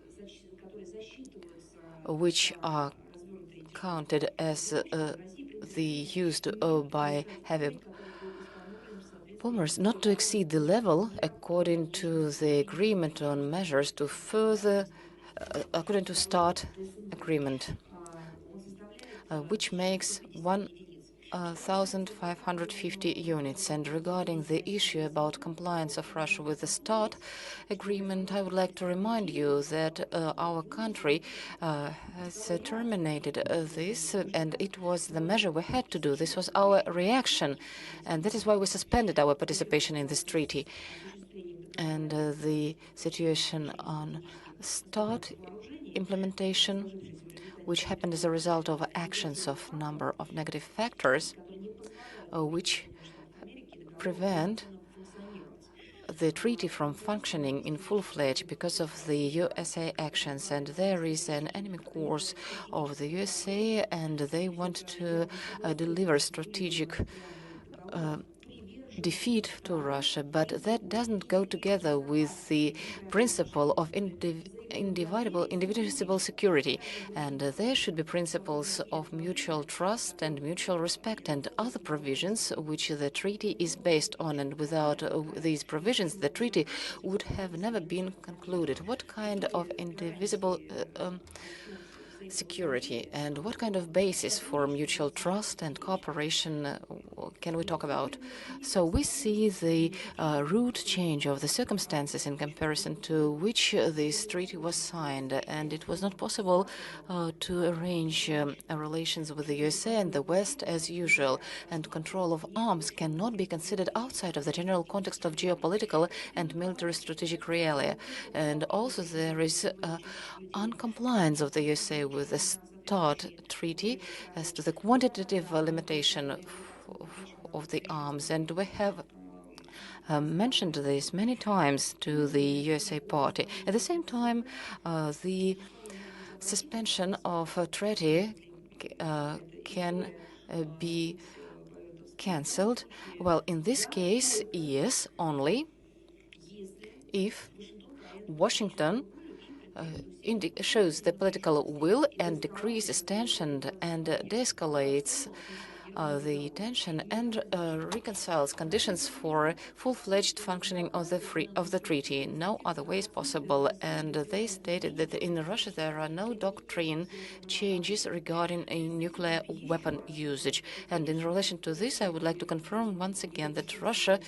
which are counted as the used by heavy bombers, not to exceed the level according to the agreement on measures to further, according to START agreement, which makes 1,550 units. And regarding the issue about compliance of Russia with the START agreement, I would like to remind you that our country has terminated this, and it was the measure we had to do. This was our reaction, and that is why we suspended our participation in this treaty. And the situation on START implementation, which happened as a result of actions of number of negative factors, which prevent the treaty from functioning in full-fledged because of the USA actions. And there is an enemy course of the USA, and they want to deliver strategic defeat to Russia, but that doesn't go together with the principle of indivisible security, and there should be principles of mutual trust and mutual respect and other provisions which the treaty is based on, and without these provisions the treaty would have never been concluded. What kind of indivisible security and what kind of basis for mutual trust and cooperation can we talk about? So we see the root change of the circumstances in comparison to which this treaty was signed, and it was not possible to arrange relations with the USA and the West as usual, and control of arms cannot be considered outside of the general context of geopolitical and military strategic realia. And also there is uncompliance of the USA with the START treaty as to the quantitative limitation of the arms. And we have mentioned this many times to the USA party. At the same time, the suspension of a treaty can be cancelled. Well, in this case, yes, only if Washington shows the political will and decreases tension and de-escalates the tension and reconciles conditions for full-fledged functioning of the treaty. No other way is possible. And they stated that in Russia there are no doctrine changes regarding a nuclear weapon usage. And in relation to this, I would like to confirm once again that Russia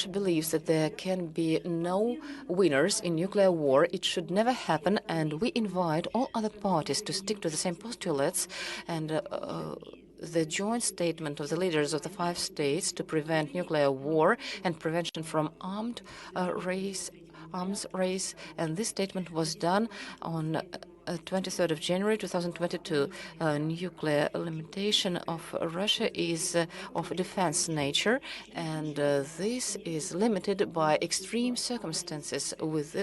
believes that there can be no winners in nuclear war. It should never happen, and we invite all other parties to stick to the same postulates and the joint statement of the leaders of the 5 states to prevent nuclear war and prevention from arms race, and this statement was done on 23rd of January 2022. Nuclear limitation of Russia is of defense nature, and this is limited by extreme circumstances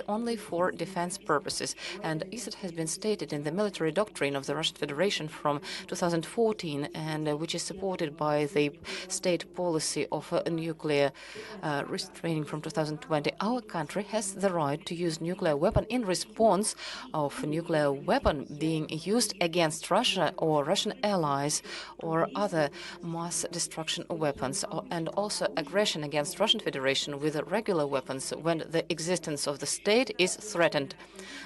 only for defense purposes. And as it has been stated in the military doctrine of the Russian Federation from 2014, and which is supported by the state policy of nuclear restraining from 2020, our country has the right to use nuclear weapon in response of nuclear weapon being used against Russia or Russian allies or other mass destruction weapons, and also aggression against Russian Federation with regular weapons when the existence of the state is threatened.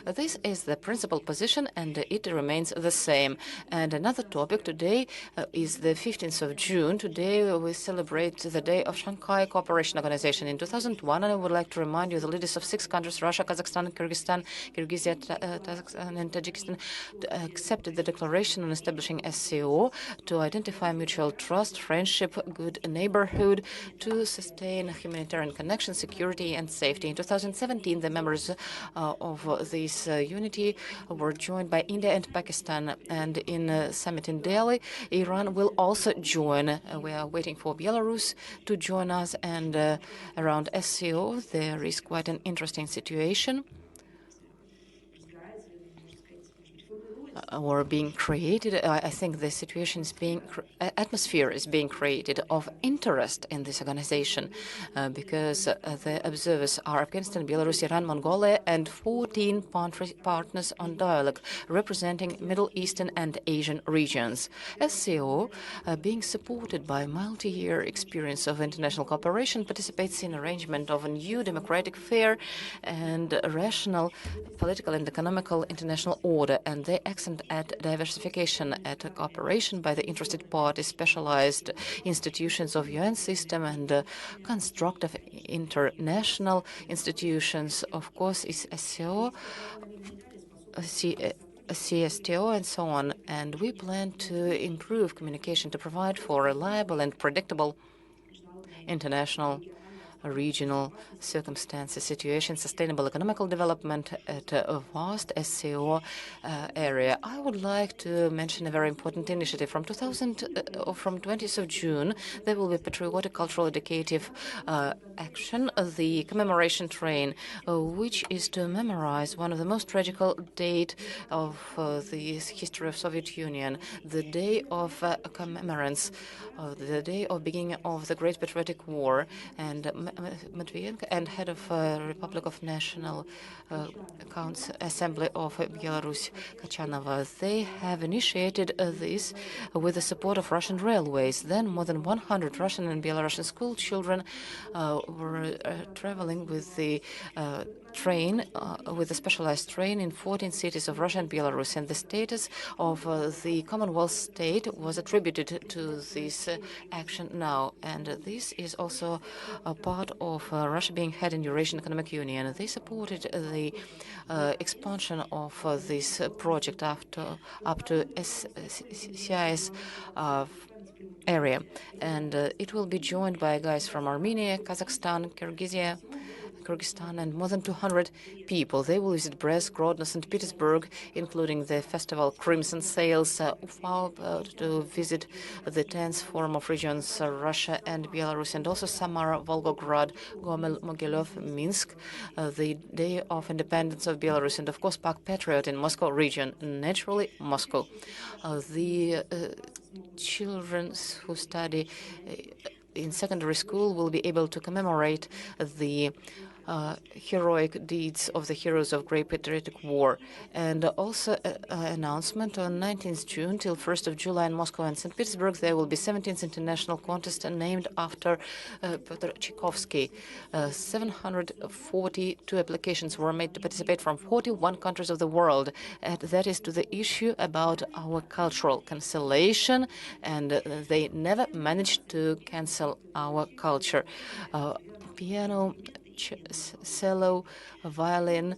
This is the principal position, and it remains the same. And another topic today is the 15th of June. Today we celebrate the Day of Shanghai Cooperation Organization. In 2001, and I would like to remind you, the leaders of 6 countries, Russia, Kazakhstan, Kyrgyzstan, Kyrgyzia, Kazakhstan, and Tajikistan, accepted the declaration on establishing SCO to identify mutual trust, friendship, good neighborhood, to sustain humanitarian connection, security, and safety. In 2017, the members of this unity were joined by India and Pakistan, and in a summit in Delhi, Iran will also join. We are waiting for Belarus to join us, and around SCO there is quite an interesting situation. Or being created. I think the situation is atmosphere is being created of interest in this organization because the observers are Afghanistan, Belarus, Iran, Mongolia, and 14 partners on dialogue representing Middle Eastern and Asian regions. SCO, being supported by multi-year experience of international cooperation, participates in arrangement of a new democratic, fair, and rational political and economical international order, and they accent at diversification, at cooperation by the interested parties, specialized institutions of UN system, and constructive international institutions. Of course, is SCO, CSTO, and so on. And we plan to improve communication to provide for reliable and predictable international regional circumstances, situation, sustainable economical development at a vast SCO area. I would like to mention a very important initiative. From 20th of June, there will be patriotic, cultural, educative action, the commemoration train, which is to memorize one of the most tragical date of the history of Soviet Union, the day of commemorance, the day of beginning of the Great Patriotic War. And Matvienko and head of Republic of National Council Assembly of Belarus, Kachanova, they have initiated this with the support of Russian railways. Then more than 100 Russian and Belarusian school children were traveling with the train, with a specialized train in 14 cities of Russia and Belarus, and the status of the Commonwealth state was attributed to this action now, and this is also a part of Russia being head in Eurasian Economic Union. They supported the expansion of this project up to CIS area, and it will be joined by guys from Armenia, Kazakhstan, Kyrgyzia, Kyrgyzstan, and more than 200 people. They will visit Brest, Grodno, St. Petersburg, including the festival Crimson Sails, Ufao, to visit the 10th Forum of Regions, Russia and Belarus, and also Samara, Volgograd, Gomel, Mogilov, Minsk, the Day of Independence of Belarus, and of course Park Patriot in Moscow region, naturally Moscow. The children who study in secondary school will be able to commemorate the heroic deeds of the heroes of Great Patriotic War. And also an announcement on 19th June till 1st of July in Moscow and St. Petersburg, there will be 17th international contest named after Pyotr Tchaikovsky. 742 applications were made to participate from 41 countries of the world. And that is to the issue about our cultural cancellation, and they never managed to cancel our culture. Piano, cello, violin,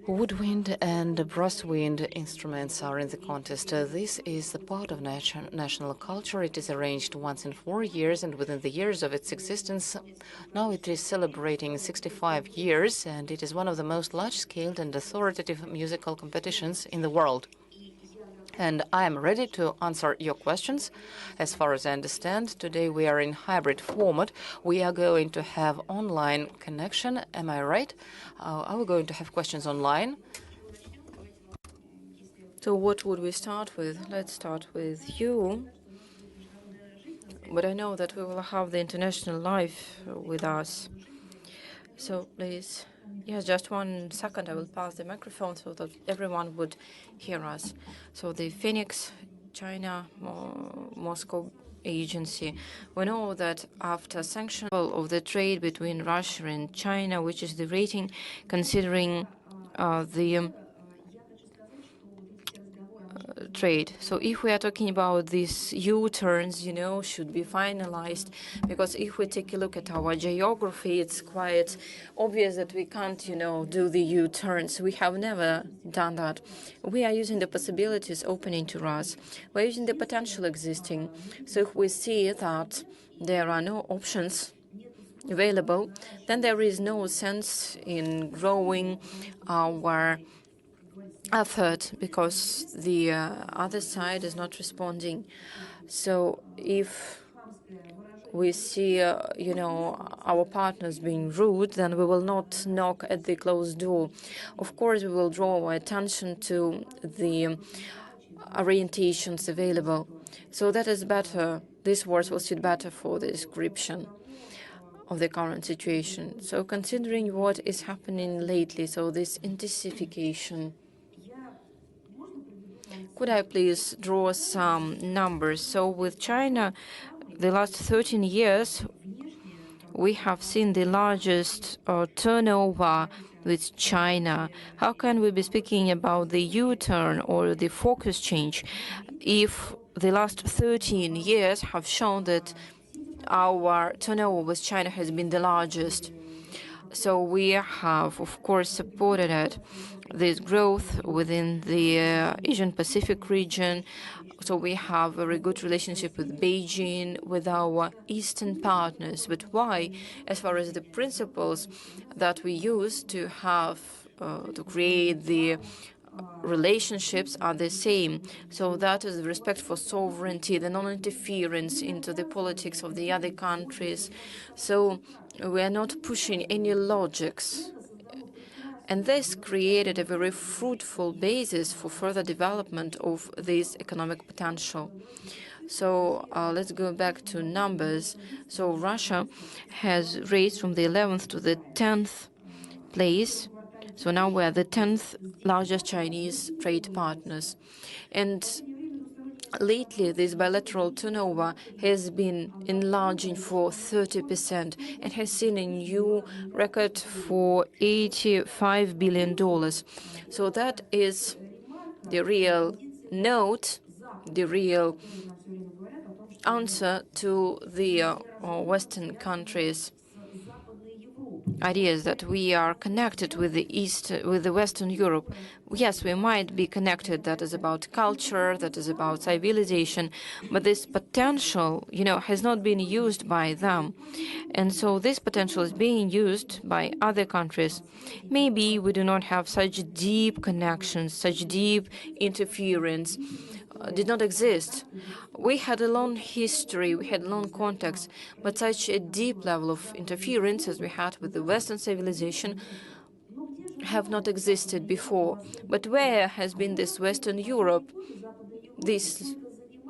woodwind and brass wind instruments are in the contest. This is the part of national culture. It is arranged once in 4 years, and within the years of its existence, now it is celebrating 65 years, and it is one of the most large-scale and authoritative musical competitions in the world. And I am ready to answer your questions. As far as I understand, today we are in hybrid format. We are going to have online connection. Am I right? Are we going to have questions online? So what would we start with? Let's start with you. But I know that we will have the international life with us. So please, yes, just 1 second. I will pass the microphone so that everyone would hear us. So the Phoenix, China, Moscow agency. We know that after sanctions of the trade between Russia and China, which is the rating, considering the trade. So if we are talking about these U-turns, should be finalized, because if we take a look at our geography, it's quite obvious that we can't, do the U-turns. We have never done that. We are using the possibilities opening to us. We're using the potential existing. So if we see that there are no options available, then there is no sense in growing our effort, because the other side is not responding. So if we see, our partners being rude, then we will not knock at the closed door. Of course, we will draw our attention to the orientations available. So that is better. These words will suit better for the description of the current situation. So considering what is happening lately, so this intensification, could I please draw some numbers? So with China, the last 13 years, we have seen the largest turnover with China. How can we be speaking about the U-turn or the focus change if the last 13 years have shown that our turnover with China has been the largest? So we have, of course, supported it, this growth within the Asian Pacific region. So we have a very good relationship with Beijing, with our Eastern partners. But why? As far as the principles that we use to have, to create the relationships are the same. So that is the respect for sovereignty, the non-interference into the politics of the other countries. So we are not pushing any logics. And this created a very fruitful basis for further development of this economic potential. So let's go back to numbers. So Russia has raised from the 11th to the 10th place. So now we're the 10th largest Chinese trade partners. And lately, this bilateral turnover has been enlarging for 30% and has seen a new record for $85 billion. So that is the real note, the real answer to the Western countries. ideas that we are connected with the East, with the Western Europe. Yes, we might be connected. That is about culture, that is about civilization, but this potential, has not been used by them. And so this potential is being used by other countries. Maybe we do not have such deep connections, such deep interference. Did not exist. We had a long history, we had long contacts, but such a deep level of interference as we had with the Western civilization have not existed before. But where has been this Western Europe these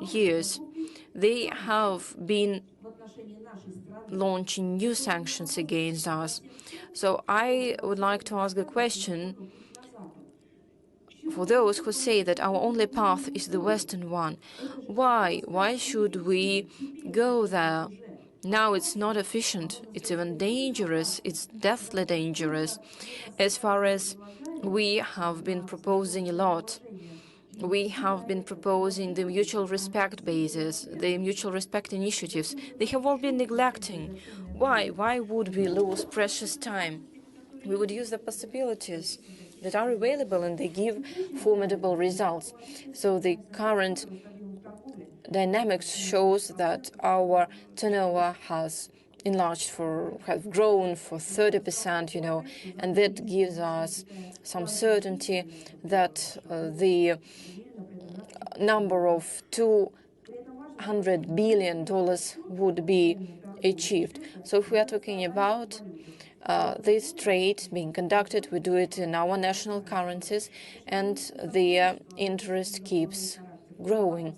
years? They have been launching new sanctions against us. So I would like to ask a question for those who say that our only path is the Western one. Why? Why should we go there? Now it's not efficient. It's even dangerous. It's deathly dangerous. As far as we have been proposing a lot, we have been proposing the mutual respect basis, the mutual respect initiatives. They have all been neglecting. Why? Why would we lose precious time? We would use the possibilities that are available, and they give formidable results. So the current dynamics shows that our turnover has have grown for 30%, and that gives us some certainty that the number of $200 billion would be achieved. So if we are talking about this trade being conducted, we do it in our national currencies, and the interest keeps growing.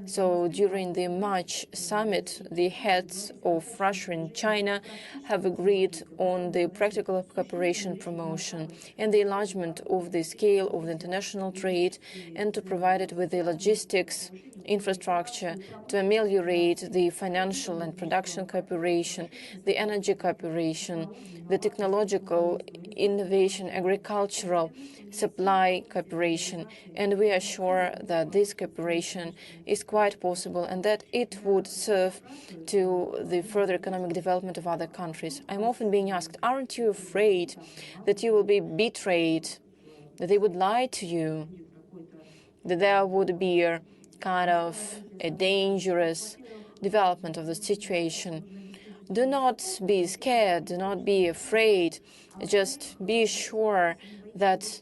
So during the March summit, the heads of Russia and China have agreed on the practical cooperation promotion and the enlargement of the scale of the international trade, and to provide it with the logistics infrastructure to ameliorate the financial and production cooperation, the energy cooperation, the technological innovation, agricultural supply cooperation. And we are sure that this cooperation is quite possible and that it would serve to the further economic development of other countries. I'm often being asked, aren't you afraid that you will be betrayed, that they would lie to you, that there would be a kind of a dangerous development of the situation? Do not be scared, do not be afraid, just be sure that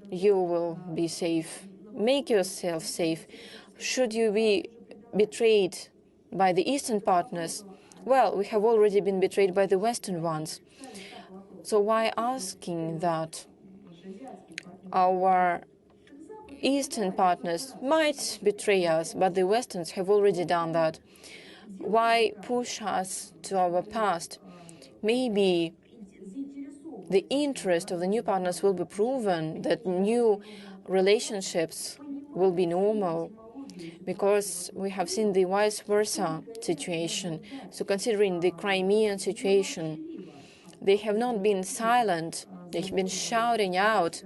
you will be safe. Make yourself safe. Should you be betrayed by the Eastern partners? Well, we have already been betrayed by the Western ones. So why asking that? Our Eastern partners might betray us, but the Westerns have already done that. Why push us to our past? Maybe the interest of the new partners will be proven, that new relationships will be normal, because we have seen the vice versa situation. So considering the Crimean situation, they have not been silent. They have been shouting out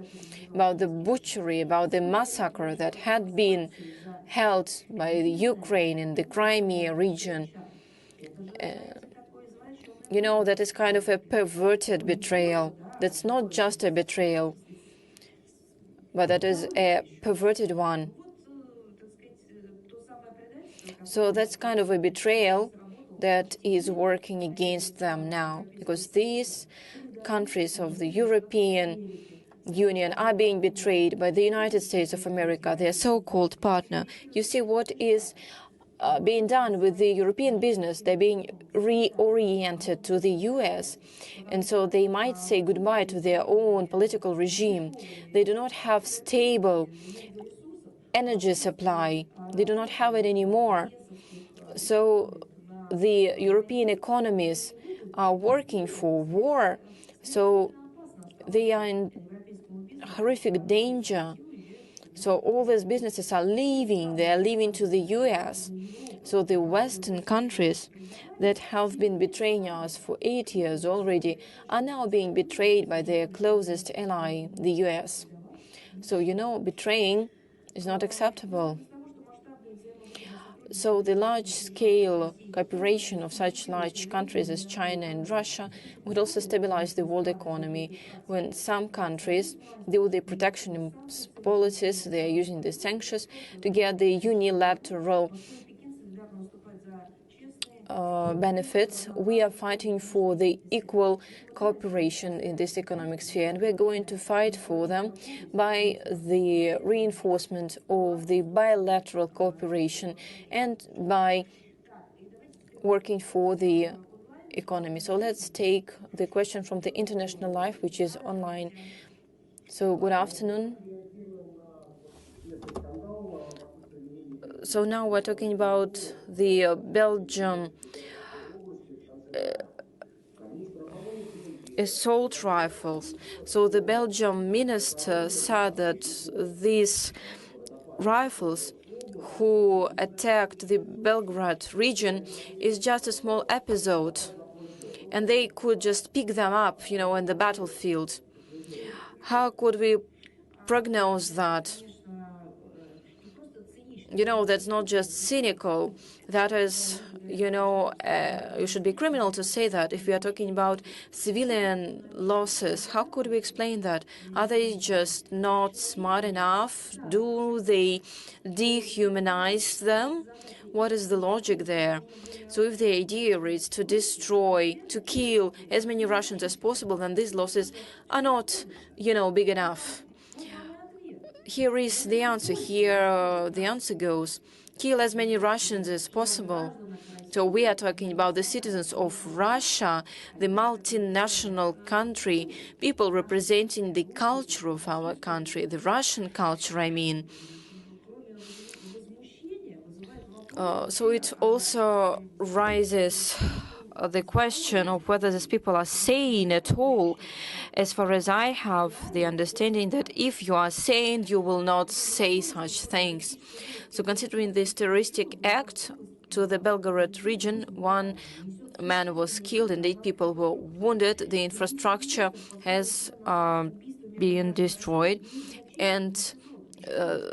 about the butchery, about the massacre that had been held by the Ukraine in the Crimea region. That is kind of a perverted betrayal. That's not just a betrayal, but that is a perverted one. So that's kind of a betrayal that is working against them now, because these countries of the European Union are being betrayed by the United States of America, their so-called partner. You see what is being done with the European business. They're being reoriented to the US, and so they might say goodbye to their own political regime. They do not have stable energy supply. They do not have it anymore. So the European economies are working for war. So they are in horrific danger. So all these businesses are leaving. They are leaving to the US. So the Western countries that have been betraying us for 8 years already are now being betrayed by their closest ally, the US. So, betraying is not acceptable. So the large-scale cooperation of such large countries as China and Russia would also stabilize the world economy. When some countries deal with the protectionist policies, they are using the sanctions to get the unilateral benefits. We are fighting for the equal cooperation in this economic sphere, and we're going to fight for them by the reinforcement of the bilateral cooperation and by working for the economy. So let's take the question from the International Life, which is online. So good afternoon. So now we're talking about the Belgium assault rifles. So the Belgian minister said that these rifles who attacked the Belgrade region is just a small episode, and they could just pick them up, in the battlefield. How could we prognose that? That's not just cynical. That is, you should be criminal to say that. If we are talking about civilian losses, how could we explain that? Are they just not smart enough? Do they dehumanize them? What is the logic there? So if the idea is to destroy, to kill as many Russians as possible, then these losses are not, big enough. Here is the answer. Here the answer goes: kill as many Russians as possible. So we are talking about the citizens of Russia, the multinational country, people representing the culture of our country, the Russian culture, I mean. So it also raises the question of whether these people are sane at all. As far as I have the understanding that if you are sane, you will not say such things. So considering this terroristic act to the Belgorod region, 1 man was killed and 8 people were wounded. The infrastructure has been destroyed. And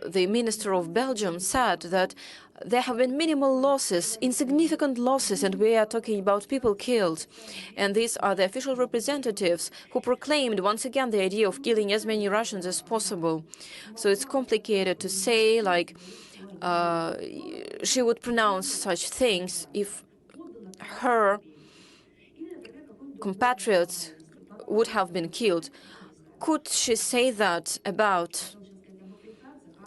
the minister of Belgium said that there have been minimal losses, insignificant losses, and we are talking about people killed. And these are the official representatives who proclaimed once again the idea of killing as many Russians as possible. So it's complicated to say, like, she would pronounce such things if her compatriots would have been killed. Could she say that about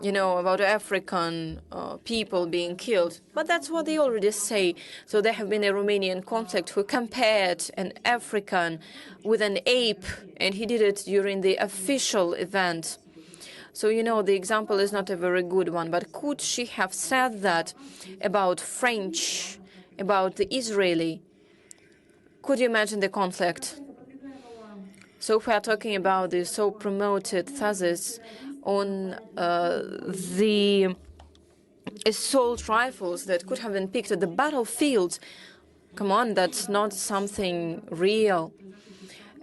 about African people being killed? But that's what they already say. So there have been a Romanian contact who compared an African with an ape, and he did it during the official event. So, the example is not a very good one. But could she have said that about French, about the Israeli? Could you imagine the conflict? So if we are talking about the so-promoted thesis on the assault rifles that could have been picked at the battlefield, come on, that's not something real.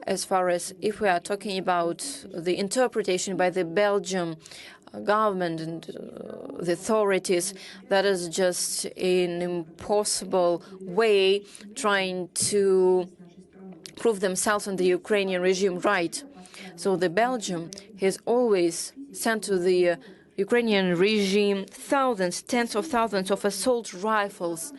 As far as if we are talking about the interpretation by the Belgian government and the authorities, that is just an impossible way trying to prove themselves and the Ukrainian regime right. So the Belgium has always sent to the Ukrainian regime thousands, tens of thousands of assault rifles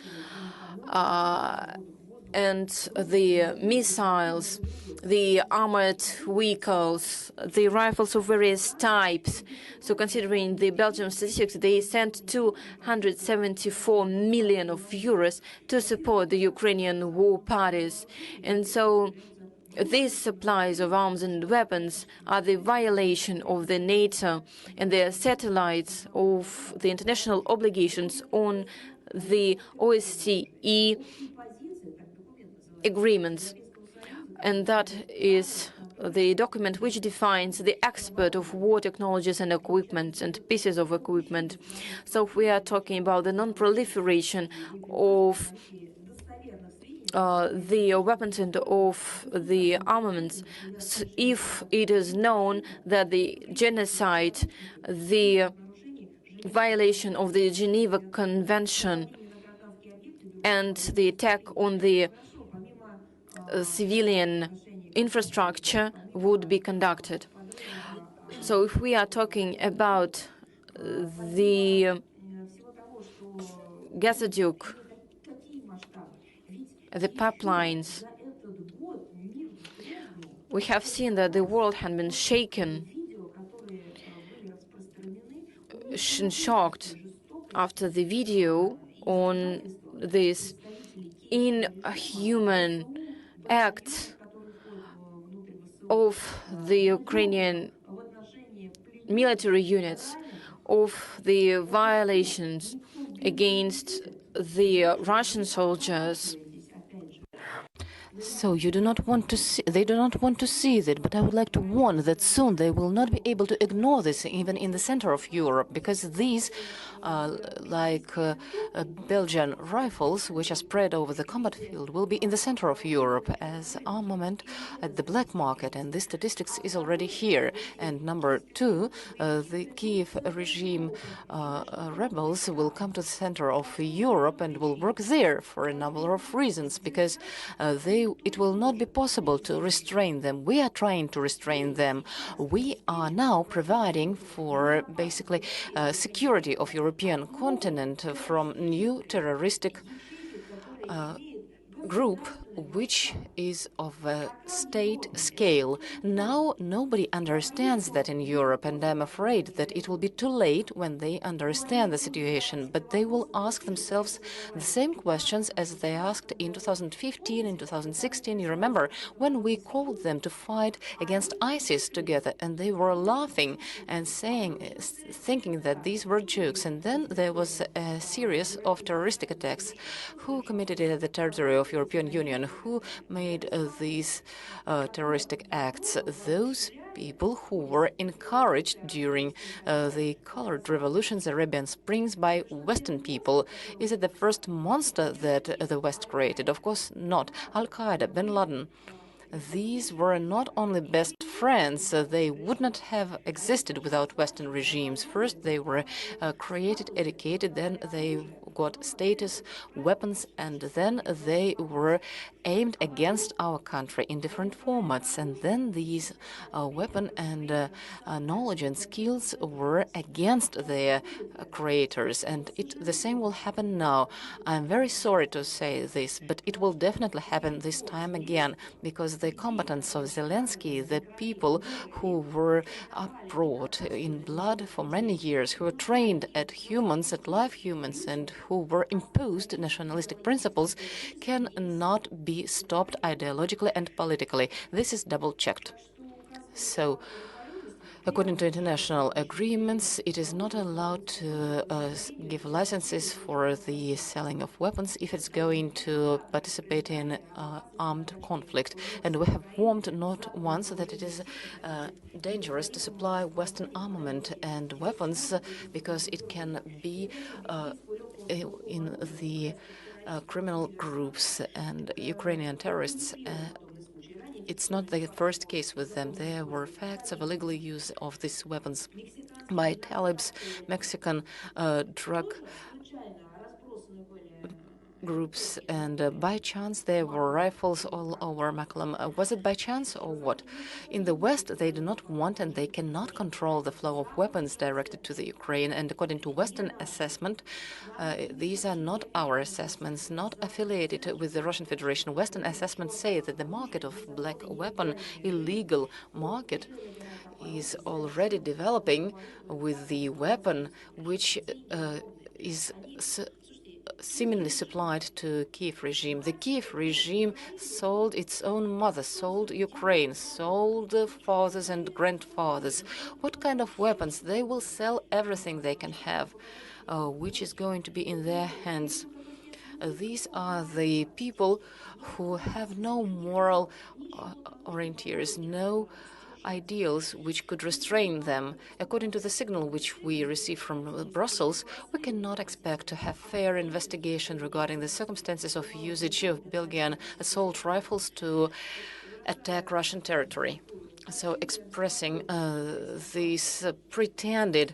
and the missiles, the armored vehicles, the rifles of various types. So considering the Belgian statistics, they sent 274 million of euros to support the Ukrainian war parties. And so these supplies of arms and weapons are the violation of the NATO and their satellites of the international obligations on the OSCE agreements. And that is the document which defines the export of war technologies and equipment and pieces of equipment. So if we are talking about the non-proliferation of the weapons and of the armaments, if it is known that the genocide, the violation of the Geneva Convention and the attack on the civilian infrastructure would be conducted. So if we are talking about the gazoduct, the pipelines, we have seen that the world had been shaken and shocked after the video on this inhuman act of the Ukrainian military units, of the violations against the Russian soldiers. So you do not want to see, they do not want to see that, but I would like to warn that soon they will not be able to ignore this even in the center of Europe, because these, Belgian rifles, which are spread over the combat field, will be in the center of Europe as armament at the black market, and this statistics is already here. And number two, the Kiev regime rebels will come to the center of Europe and will work there for a number of reasons, because it will not be possible to restrain them. We are trying to restrain them. We are now providing for basically security of European continent from new terroristic group, which is of a state scale. Now nobody understands that in Europe, and I'm afraid that it will be too late when they understand the situation. But they will ask themselves the same questions as they asked in 2015, in 2016. You remember when we called them to fight against ISIS together, and they were laughing and thinking that these were jokes. And then there was a series of terroristic attacks. Who committed it at the territory of European Union? Who made these terroristic acts? Those people who were encouraged during the colored revolutions, Arabian Springs, by Western people. Is it the first monster that the West created? Of course not. Al-Qaeda, Bin Laden. These were not only best friends, they would not have existed without Western regimes. First, they were created, educated, then they got status, weapons, and then they were aimed against our country in different formats. And then these weapon and knowledge and skills were against their creators. And the same will happen now. I'm very sorry to say this, but it will definitely happen this time again, because the combatants of Zelensky, the people who were abroad in blood for many years, who were trained at live humans, and who were imposed nationalistic principles, cannot be stopped ideologically and politically. This is double-checked. So, according to international agreements, it is not allowed to give licenses for the selling of weapons if it's going to participate in armed conflict. And we have warned not once that it is dangerous to supply Western armament and weapons because it can be in the criminal groups and Ukrainian terrorists. It's not the first case with them. There were facts of illegal use of these weapons by Talibs, Mexican drug groups, and by chance there were rifles all over Makalam. Was it by chance or what? In the West, they do not want and they cannot control the flow of weapons directed to the Ukraine. And according to Western assessment, these are not our assessments, not affiliated with the Russian Federation. Western assessments say that the market of black weapon, illegal market, is already developing with the weapon which is seemingly supplied to Kiev regime. The Kiev regime sold its own mother, sold Ukraine, sold fathers and grandfathers. What kind of weapons? They will sell everything they can have, which is going to be in their hands. These are the people who have no moral orienters, no ideals which could restrain them. According to the signal which we receive from Brussels, we cannot expect to have fair investigation regarding the circumstances of usage of Belgian assault rifles to attack Russian territory. So expressing these pretended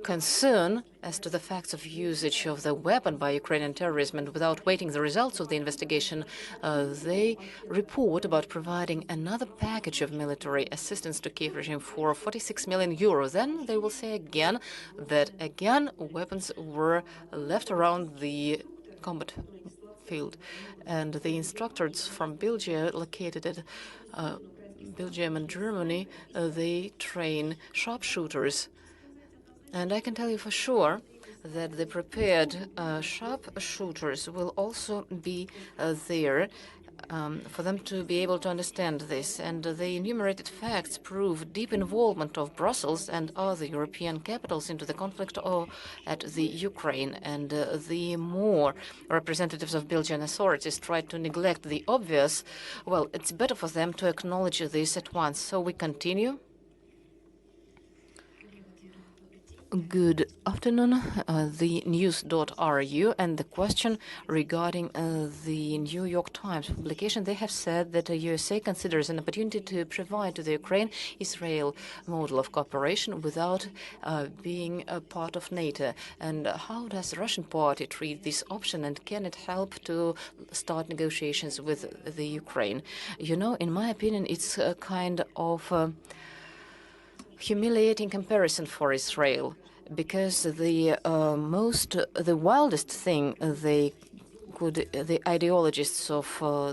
concern as to the facts of usage of the weapon by Ukrainian terrorism, and without waiting the results of the investigation, they report about providing another package of military assistance to Kiev regime for 46 million euros. Then they will say again that weapons were left around the combat field, and the instructors from Belgium located at Belgium and Germany, they train sharpshooters. And I can tell you for sure that the prepared sharpshooters will also be there for them to be able to understand this. And the enumerated facts prove deep involvement of Brussels and other European capitals into the conflict at the Ukraine. And the more representatives of Belgian authorities try to neglect the obvious, well, it's better for them to acknowledge this at once. So we continue. Good afternoon, the news.ru, and the question regarding the New York Times publication. They have said that the USA considers an opportunity to provide to the Ukraine-Israel model of cooperation without being a part of NATO. And how does the Russian party treat this option, and can it help to start negotiations with the Ukraine? You know, in my opinion, it's a kind of humiliating comparison for Israel, because the wildest thing the ideologists of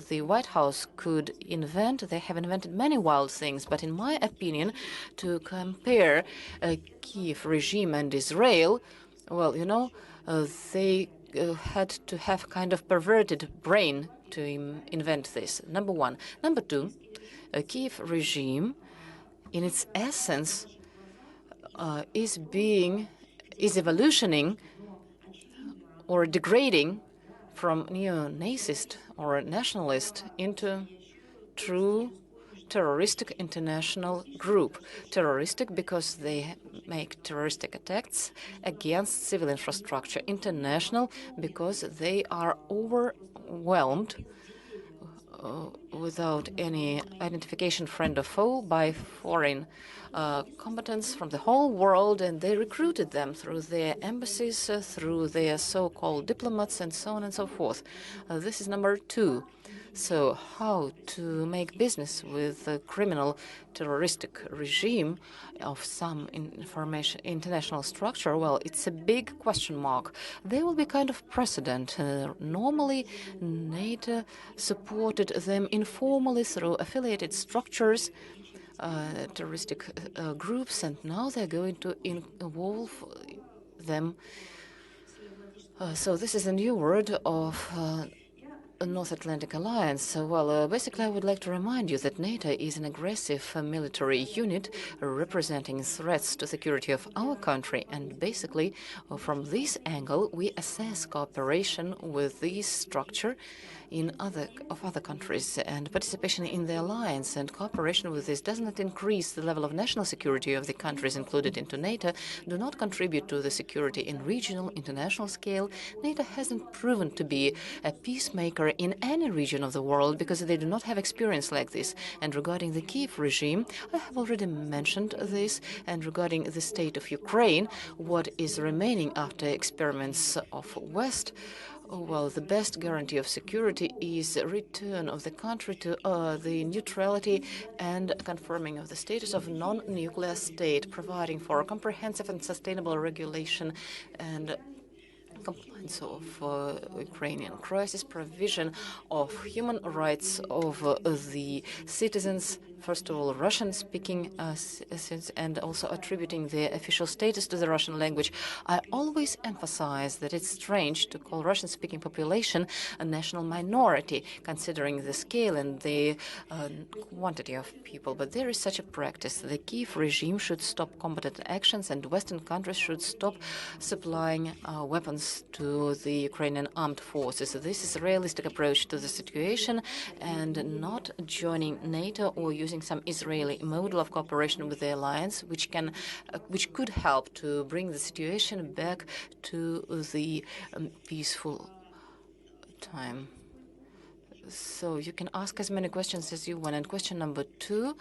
the White House could invent, they have invented many wild things. But in my opinion, to compare Kiev regime and Israel, well, you know, they had to have kind of perverted brain to invent this. Number one. Number two, a Kiev regime, in its essence, is evolutioning or degrading from neo-nazist or nationalist into true terroristic international group. Terroristic because they make terroristic attacks against civil infrastructure. International because they are overwhelmed without any identification, friend or foe, by foreign combatants from the whole world, and they recruited them through their embassies, through their so-called diplomats, and so on and so forth. This is number two. So how to make business with a criminal terroristic regime of some international structure? Well, it's a big question mark. They will be kind of precedent. Normally, NATO supported them informally through affiliated structures, terroristic groups, and now they're going to involve them. So this is a new word of North Atlantic Alliance. Well, basically, I would like to remind you that NATO is an aggressive military unit representing threats to security of our country. And basically, from this angle, we assess cooperation with this structure in other countries, and participation in the alliance and cooperation with this does not increase the level of national security of the countries included into NATO, do not contribute to the security in regional, international scale. NATO hasn't proven to be a peacemaker in any region of the world because they do not have experience like this. And regarding the Kiev regime, I have already mentioned this. And regarding the state of Ukraine, what is remaining after experiments of West, well, the best guarantee of security is a return of the country to the neutrality and confirming of the status of non-nuclear state, providing for a comprehensive and sustainable regulation and compliance of Ukrainian crisis, provision of human rights of the citizens, first of all, Russian-speaking citizens, and also attributing their official status to the Russian language. I always emphasize that it's strange to call Russian-speaking population a national minority, considering the scale and the quantity of people. But there is such a practice. The Kiev regime should stop combatant actions, and Western countries should stop supplying weapons to the Ukrainian armed forces. This is a realistic approach to the situation, and not joining NATO or using some Israeli model of cooperation with the alliance, which could help to bring the situation back to the peaceful time. So you can ask as many questions as you want. And question number two,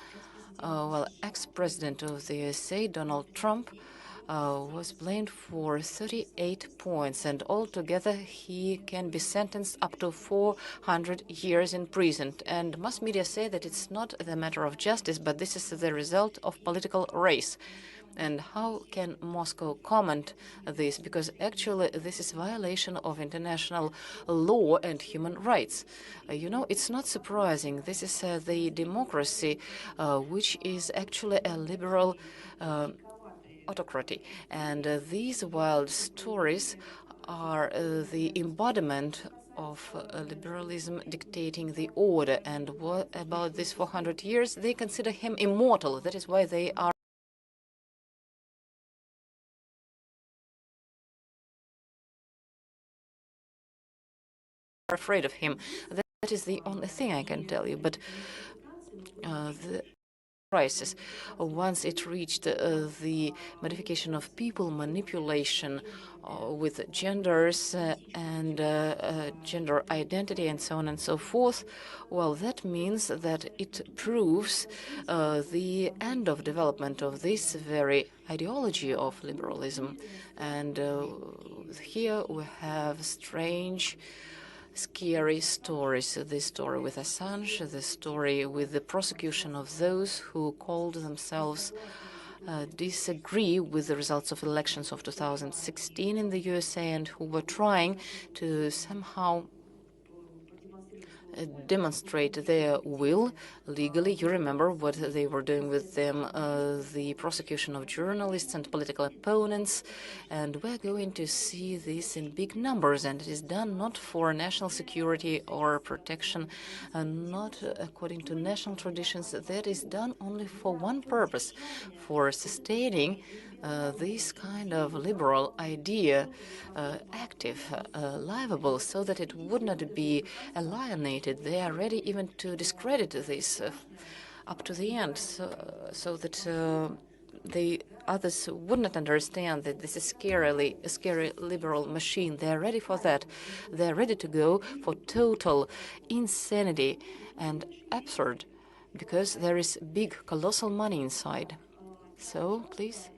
well, ex-president of the USA, Donald Trump, was blamed for 38 points, and altogether he can be sentenced up to 400 years in prison. And mass media say that it's not the matter of justice, but this is the result of political race. And how can Moscow comment this? Because actually this is violation of international law and human rights. It's not surprising. This is the democracy, which is actually a liberal autocracy. And these wild stories are the embodiment of liberalism dictating the order. And what about this 400 years? They consider him immortal. That is why they are afraid of him. That is the only thing I can tell you. But the crisis, once it reached the modification of people, manipulation with genders and gender identity and so on and so forth, well, that means that it proves the end of development of this very ideology of liberalism. And here we have strange, scary stories. The story with Assange, the story with the prosecution of those who called themselves disagree with the results of elections of 2016 in the USA and who were trying to somehow demonstrate their will legally. You remember what they were doing with them, the prosecution of journalists and political opponents, and we're going to see this in big numbers, and it is done not for national security or protection, not according to national traditions. That is done only for one purpose, for sustaining this kind of liberal idea active, livable, so that it would not be alienated. They are ready even to discredit this up to the end, so that the others would not understand that this is a scary liberal machine. They're ready for that. They're ready to go for total insanity and absurd, because there is big, colossal money inside. So, please.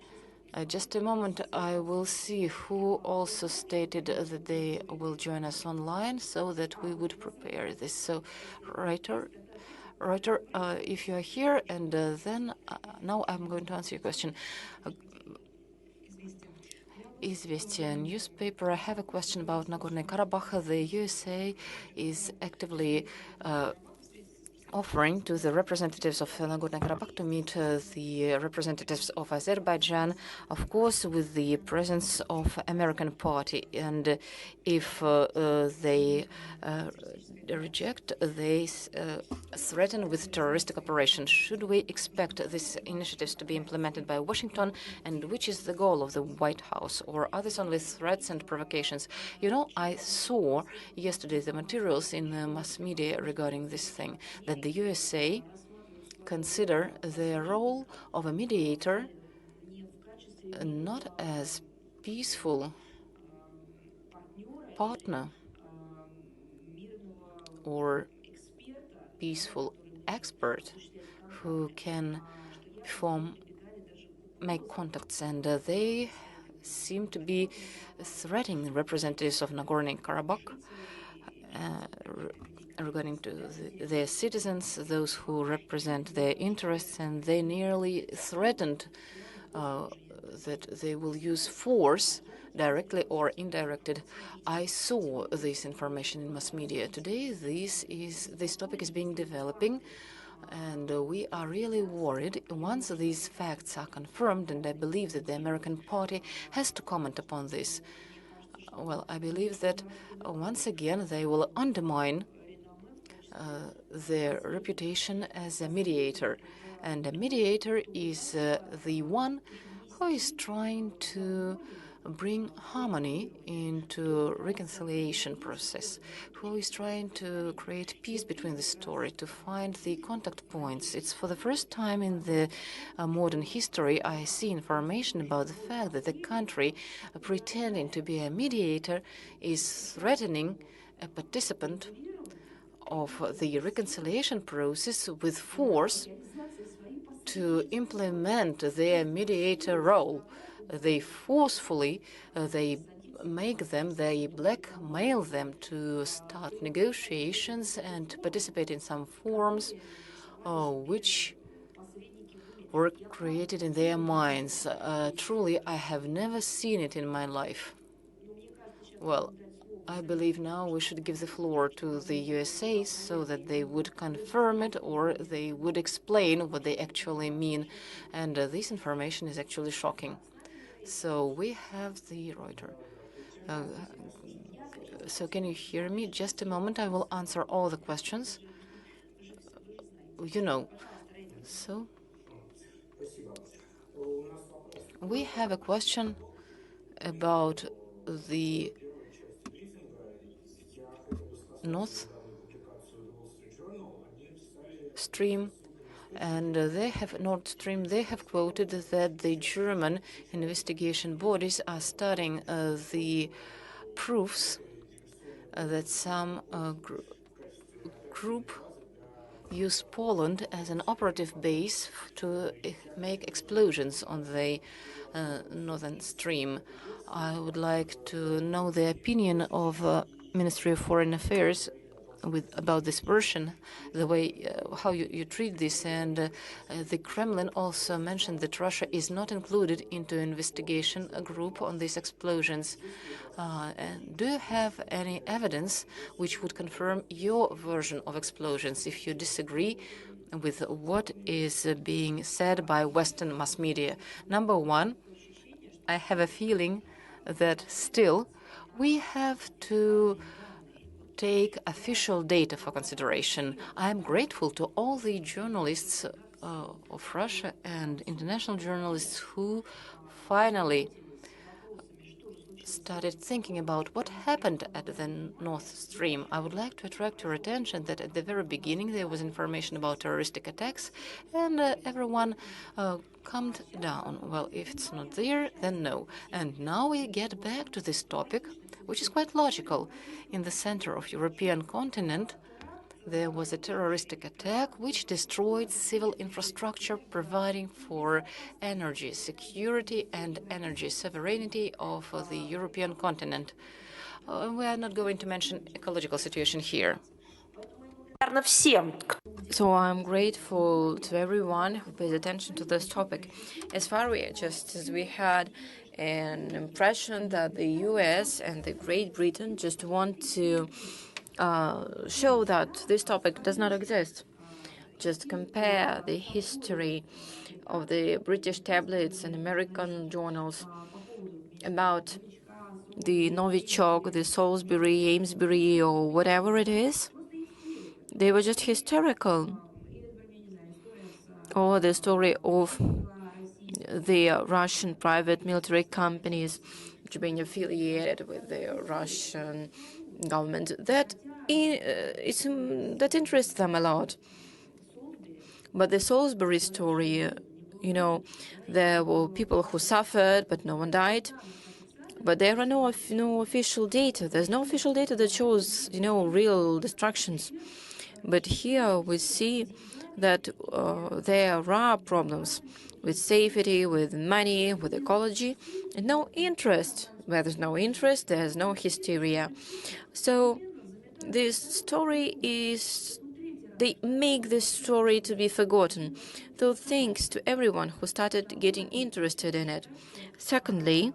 Just a moment, I will see who also stated that they will join us online so that we would prepare this. So, writer, if you are here, and then now I'm going to answer your question. Izvestia newspaper. I have a question about Nagorno-Karabakh. The USA is actively offering to the representatives of Nagorno-Karabakh to meet the representatives of Azerbaijan, of course, with the presence of American party. And if they reject, they threaten with terroristic operations. Should we expect these initiatives to be implemented by Washington? And which is the goal of the White House? Or are these only threats and provocations? I saw yesterday the materials in mass media regarding this thing, that the USA consider the role of a mediator not as peaceful partner or peaceful expert who can make contacts, and they seem to be threatening representatives of Nagorno-Karabakh regarding to their citizens, those who represent their interests, and they nearly threatened that they will use force, directly or indirected. I saw this information in mass media today. This topic is being developing, and we are really worried. Once these facts are confirmed, and I believe that the American party has to comment upon this, well, I believe that once again they will undermine their reputation as a mediator. And a mediator is the one who is trying to bring harmony into reconciliation process, who is trying to create peace between the story, to find the contact points. It's for the first time in the modern history I see information about the fact that the country pretending to be a mediator is threatening a participant of the reconciliation process with force to implement their mediator role. they forcefully, they blackmail them to start negotiations and participate in some forms which were created in their minds. Truly, I have never seen it in my life. Well, I believe now we should give the floor to the USA so that they would confirm it or they would explain what they actually mean. And this information is actually shocking. So we have the Reuters. So can you hear me? Just a moment, I will answer all the questions. So we have a question about the North Stream, and Nord Stream. They have quoted that the German investigation bodies are studying the proofs that some group used Poland as an operative base to make explosions on the Northern Stream. I would like to know the opinion of Ministry of Foreign Affairs about this version, the way how you treat this, and the Kremlin also mentioned that Russia is not included into investigation group on these explosions. And do you have any evidence which would confirm your version of explosions if you disagree with what is being said by Western mass media? Number one, I have a feeling that still we have to take official data for consideration. I am grateful to all the journalists of Russia and international journalists who finally started thinking about what happened at the Nord Stream. I would like to attract your attention that at the very beginning there was information about terroristic attacks, and everyone calmed down. Well, if it's not there, then no. And now we get back to this topic, which is quite logical. In the center of European continent, there was a terroristic attack which destroyed civil infrastructure, providing for energy security and energy sovereignty of the European continent. We are not going to mention ecological situation here. So I'm grateful to everyone who pays attention to this topic. As far as we had an impression that the US and the Great Britain just want to show that this topic does not exist. Just compare the history of the British tablets and American journals about the Novichok, the Salisbury, Amesbury, or whatever it is. They were just hysterical. Or the story of the Russian private military companies which are being affiliated with the Russian government. That interests them a lot. But the Salisbury story, there were people who suffered, but no one died. But there are no official data. There's no official data that shows, real destructions. But here we see that there are problems with safety, with money, with ecology, and no interest. Where there's no interest, there's no hysteria. So this story they make this story to be forgotten. So thanks to everyone who started getting interested in it. Secondly,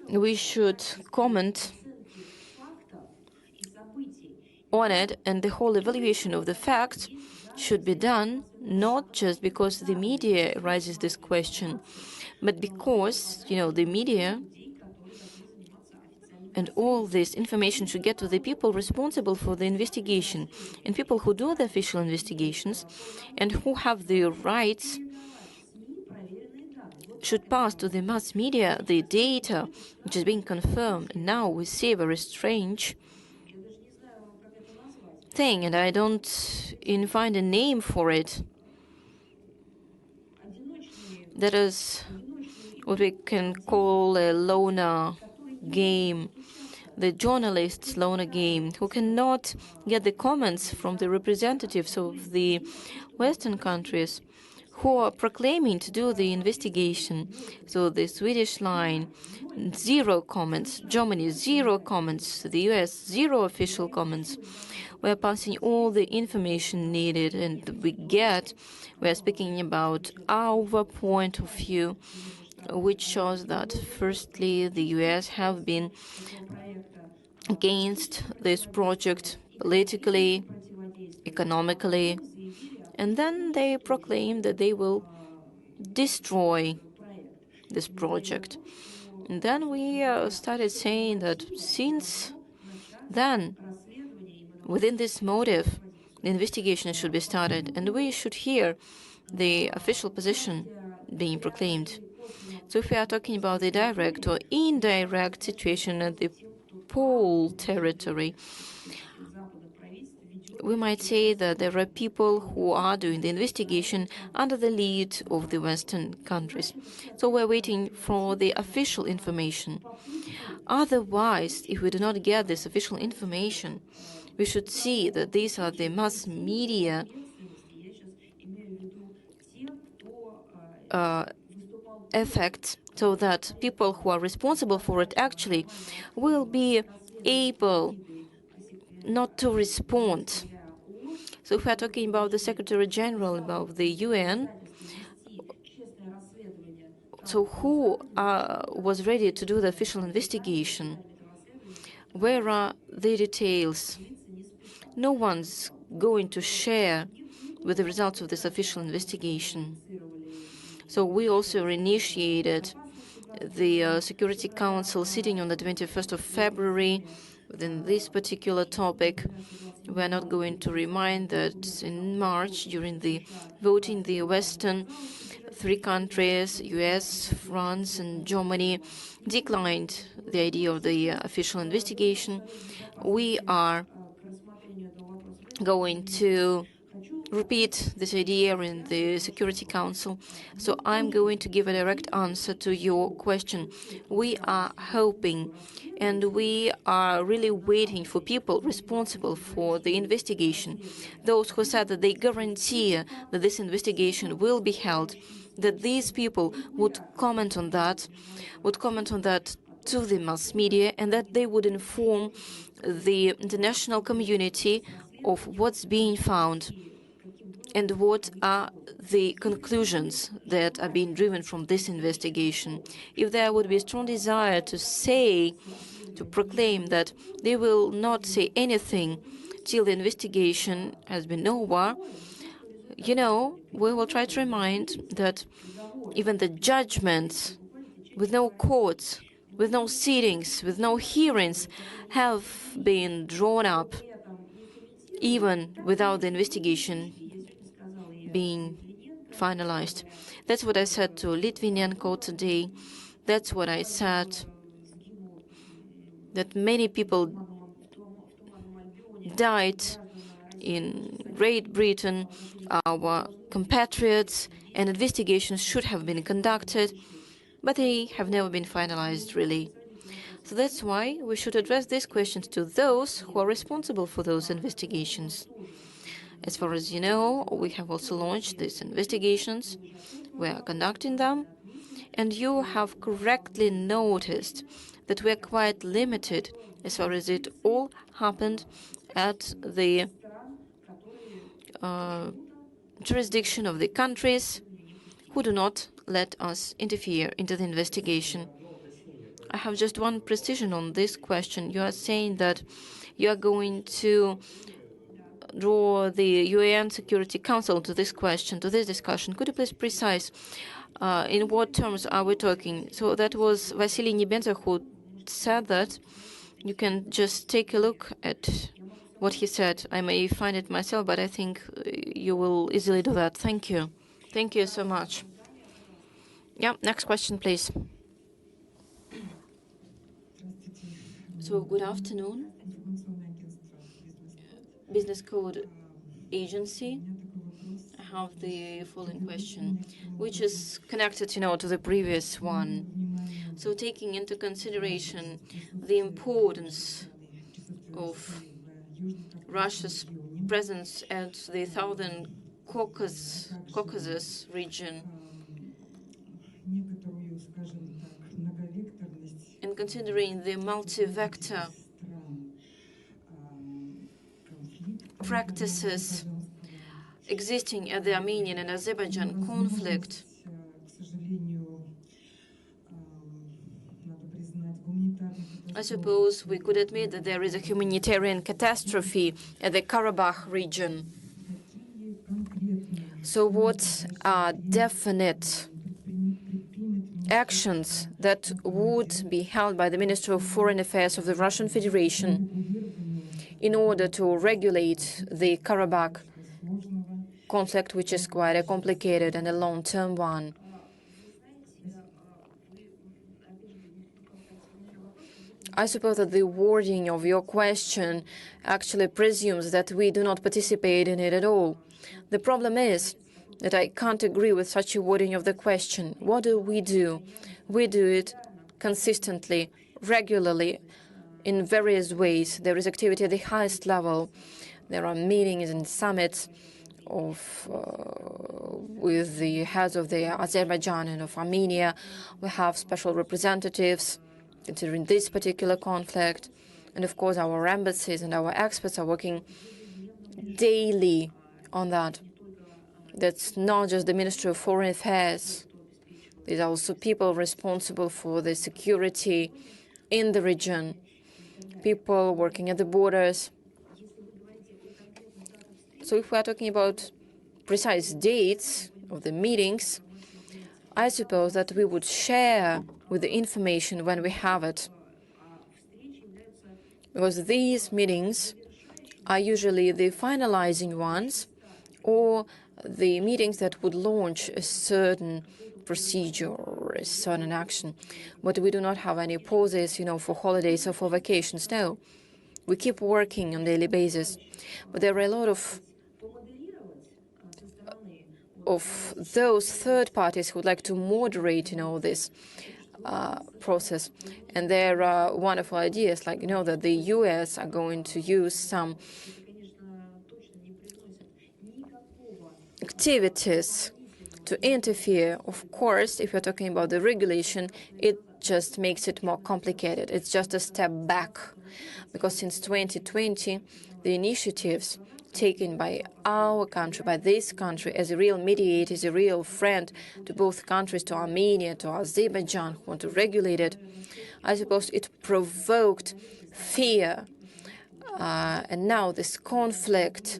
we should comment on it, and the whole evaluation of the facts should be done not just because the media raises this question, but because, the media and all this information should get to the people responsible for the investigation and people who do the official investigations and who have the rights should pass to the mass media the data which is being confirmed. Now we see a very strange thing, and I don't find a name for it. That is what we can call a loner game, the journalists' loner game, who cannot get the comments from the representatives of the Western countries, who are proclaiming to do the investigation. So the Swedish line, 0 comments. Germany, 0 comments. The US, 0 official comments. We're passing all the information needed, and we're speaking about our point of view, which shows that, firstly, the US have been against this project politically, economically, and then they proclaim that they will destroy this project. And then we started saying that since then, within this motive, the investigation should be started, and we should hear the official position being proclaimed. So if we are talking about the direct or indirect situation at the Pole territory, we might say that there are people who are doing the investigation under the lead of the Western countries. So we're waiting for the official information. Otherwise, if we do not get this official information, we should see that these are the mass media effects, so that people who are responsible for it actually will be able not to respond. So if we are talking about the Secretary General, about the UN, so who was ready to do the official investigation? Where are the details? No one's going to share with the results of this official investigation. So we also initiated the Security Council sitting on the 21st of February within this particular topic. We're not going to remind that in March, during the voting, the Western 3 countries, US, France, and Germany, declined the idea of the official investigation. We are going to repeat this idea in the Security Council. So I'm going to give a direct answer to your question. We are hoping and we are really waiting for people responsible for the investigation, those who said that they guarantee that this investigation will be held, that these people would comment on that to the mass media, and that they would inform the international community of what's being found and what are the conclusions that are being driven from this investigation. If there would be a strong desire to proclaim that they will not say anything till the investigation has been over, we will try to remind that even the judgments with no courts, with no sittings, with no hearings, have been drawn up, even without the investigation being finalized. That's what I said to Litvinenko today. That's what I said, that many people died in Great Britain, our compatriots, and investigations should have been conducted, but they have never been finalized, really. So that's why we should address these questions to those who are responsible for those investigations. As far as you know, we have also launched these investigations. We are conducting them. And you have correctly noticed that we are quite limited as far as it all happened at the jurisdiction of the countries who do not let us interfere into the investigation. I have just one precision on this question. You are saying that you are going to draw the UN Security Council to this question, to this discussion. Could you please precise in what terms are we talking? So that was Vasily Nebenza who said that. You can just take a look at what he said. I may find it myself, but I think you will easily do that. Thank you. Thank you so much. Yeah, next question, please. So good afternoon. Business Code Agency. I have the following question, which is connected, to the previous one. So taking into consideration the importance of Russia's presence at the southern Caucasus region. And considering the multi-vector practices existing at the Armenian and Azerbaijan conflict, I suppose we could admit that there is a humanitarian catastrophe at the Karabakh region. So what are definite actions that would be held by the Ministry of Foreign Affairs of the Russian Federation in order to regulate the Karabakh conflict, which is quite a complicated and a long-term one? I suppose that the wording of your question actually presumes that we do not participate in it at all. The problem is that I can't agree with such a wording of the question. What do? We do it consistently, regularly, in various ways. There is activity at the highest level. There are meetings and summits with the heads of the Azerbaijan and of Armenia. We have special representatives considering this particular conflict. And of course, our embassies and our experts are working daily on that. That's not just the Ministry of Foreign Affairs. There's also people responsible for the security in the region, people working at the borders. So if we are talking about precise dates of the meetings, I suppose that we would share with the information when we have it. Because these meetings are usually the finalizing ones or the meetings that would launch a certain procedure or a certain action. But we do not have any pauses, for holidays or for vacations. No, we keep working on a daily basis. But there are a lot of those third parties who would like to moderate, this process. And there are wonderful ideas, like, that the U.S. are going to use some activities to interfere. Of course, if you're talking about the regulation, it just makes it more complicated. It's just a step back, because since 2020, the initiatives taken by our country, by this country, as a real mediator, as a real friend to both countries, to Armenia, to Azerbaijan, who want to regulate it, I suppose it provoked fear. And now this conflict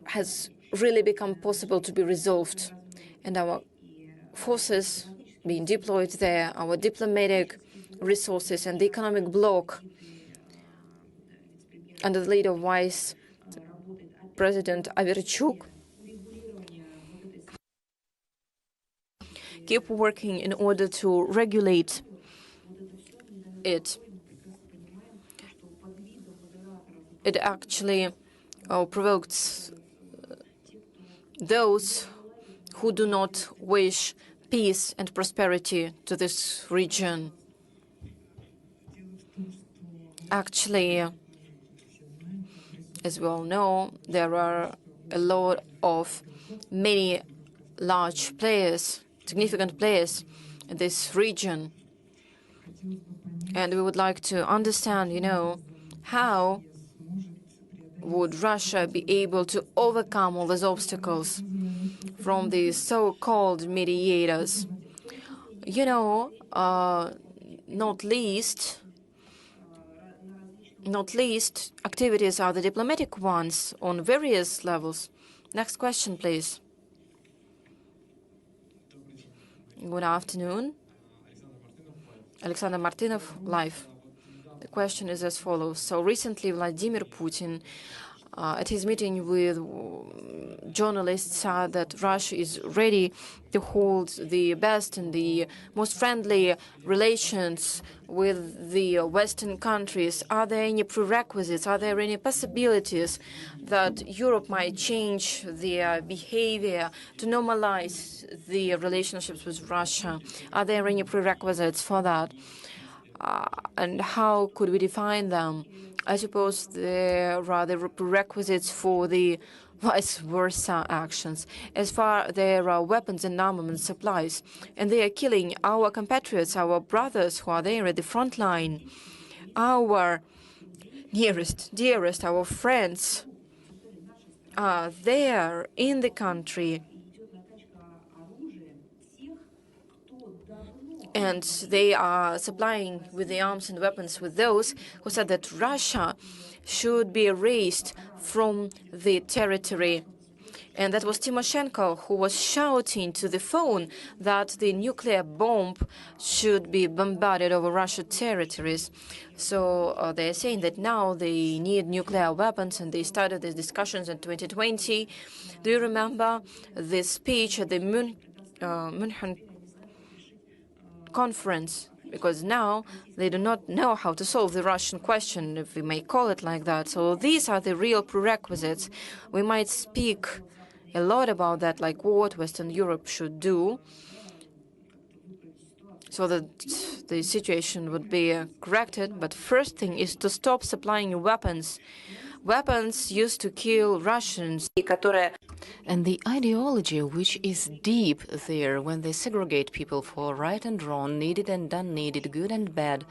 has really become possible to be resolved. And our forces being deployed there, our diplomatic resources and the economic bloc under the lead of Vice President Averchuk keep working in order to regulate it. It actually provokes those who do not wish peace and prosperity to this region. Actually, as we all know, there are a lot of many large players, significant players in this region. And we would like to understand, how would Russia be able to overcome all these obstacles from the so-called mediators? Not least activities are the diplomatic ones on various levels. Next question, please. Good afternoon. Alexander Martynov, live. The question is as follows. So recently, Vladimir Putin, at his meeting with journalists, said that Russia is ready to hold the best and the most friendly relations with the Western countries. Are there any prerequisites? Are there any possibilities that Europe might change their behavior to normalize the relationships with Russia? Are there any prerequisites for that? And how could we define them? I suppose there are the prerequisites for the vice versa actions as far there are weapons and armament supplies, and they are killing our compatriots, our brothers who are there at the front line, our nearest, dearest, our friends are there in the country, and they are supplying with the arms and weapons with those who said that Russia should be erased from the territory. And that was Timoshenko, who was shouting to the phone that the nuclear bomb should be bombarded over Russian territories. So they're saying that now they need nuclear weapons, and they started these discussions in 2020. Do you remember the speech at the München conference? Because now they do not know how to solve the Russian question, if we may call it like that. So these are the real prerequisites. We might speak a lot about that, like what Western Europe should do so that the situation would be corrected. But first thing is to stop supplying weapons. Weapons used to kill Russians. And the ideology which is deep there when they segregate people for right and wrong, needed and unneeded, good and bad,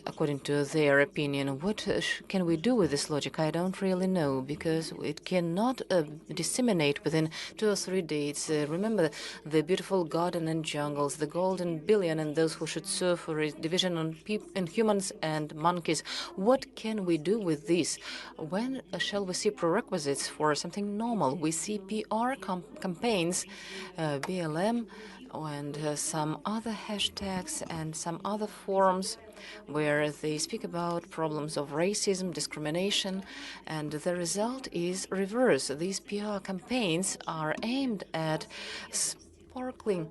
according to their opinion. What can we do with this logic? I don't really know, because it cannot disseminate within 2 or 3 days. Remember the beautiful garden and jungles, the golden billion, and those who should serve for a division on humans and monkeys. What can we do with this? When shall we see prerequisites for something normal? We see PR campaigns, BLM, and some other hashtags and some other forums where they speak about problems of racism, discrimination, and the result is reverse. These PR campaigns are aimed at sparkling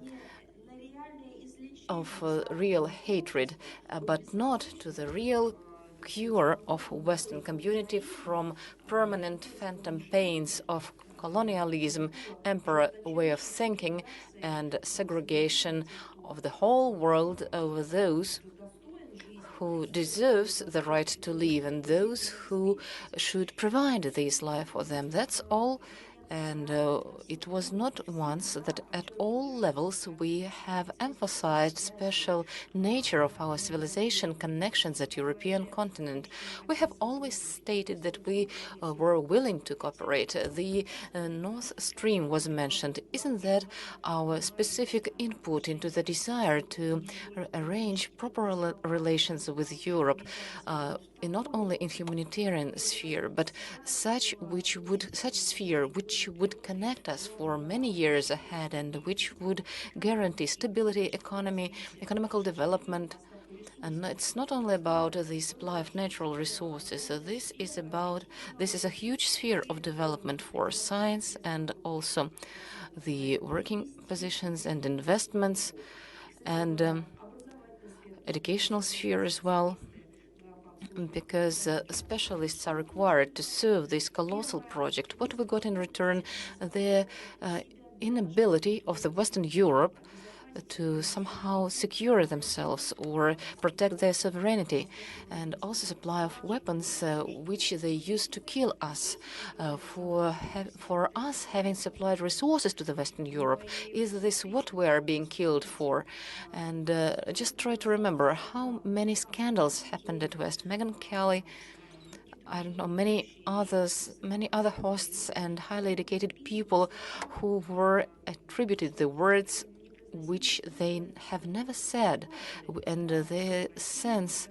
of real hatred, but not to the real cure of Western community from permanent phantom pains of colonialism, emperor way of thinking, and segregation of the whole world over those who deserves the right to live and those who should provide this life for them. That's all. And it was not once that at all levels we have emphasized special nature of our civilization connections at European continent. We have always stated that we were willing to cooperate. The North Stream was mentioned. Isn't that our specific input into the desire to arrange proper relations with Europe? Not only in humanitarian sphere, but such sphere which would connect us for many years ahead and which would guarantee stability, economical development. And it's not only about the supply of natural resources. This is a huge sphere of development for science and also the working positions and investments and educational sphere as well, because specialists are required to serve this colossal project. What we got in return? The inability of the Western Europe to somehow secure themselves or protect their sovereignty, and also supply of weapons which they used to kill us. For us having supplied resources to the Western Europe, is this what we are being killed for? And just try to remember how many scandals happened at West. Megyn Kelly, I don't know, many other hosts and highly educated people who were attributed the words which they have never said, and their sense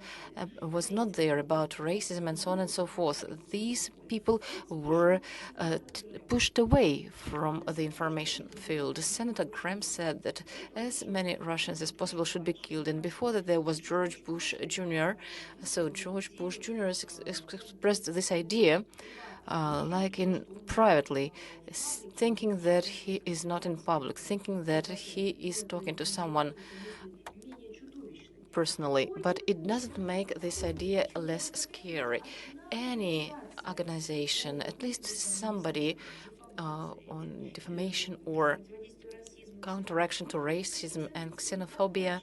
was not there about racism and so on and so forth. These people were pushed away from the information field. Senator Graham said that as many Russians as possible should be killed, and before that there was George Bush Jr. So George Bush Jr. expressed this idea like in privately, thinking that he is not in public, thinking that he is talking to someone personally. But it doesn't make this idea less scary. Any organization, at least somebody on defamation or counteraction to racism and xenophobia,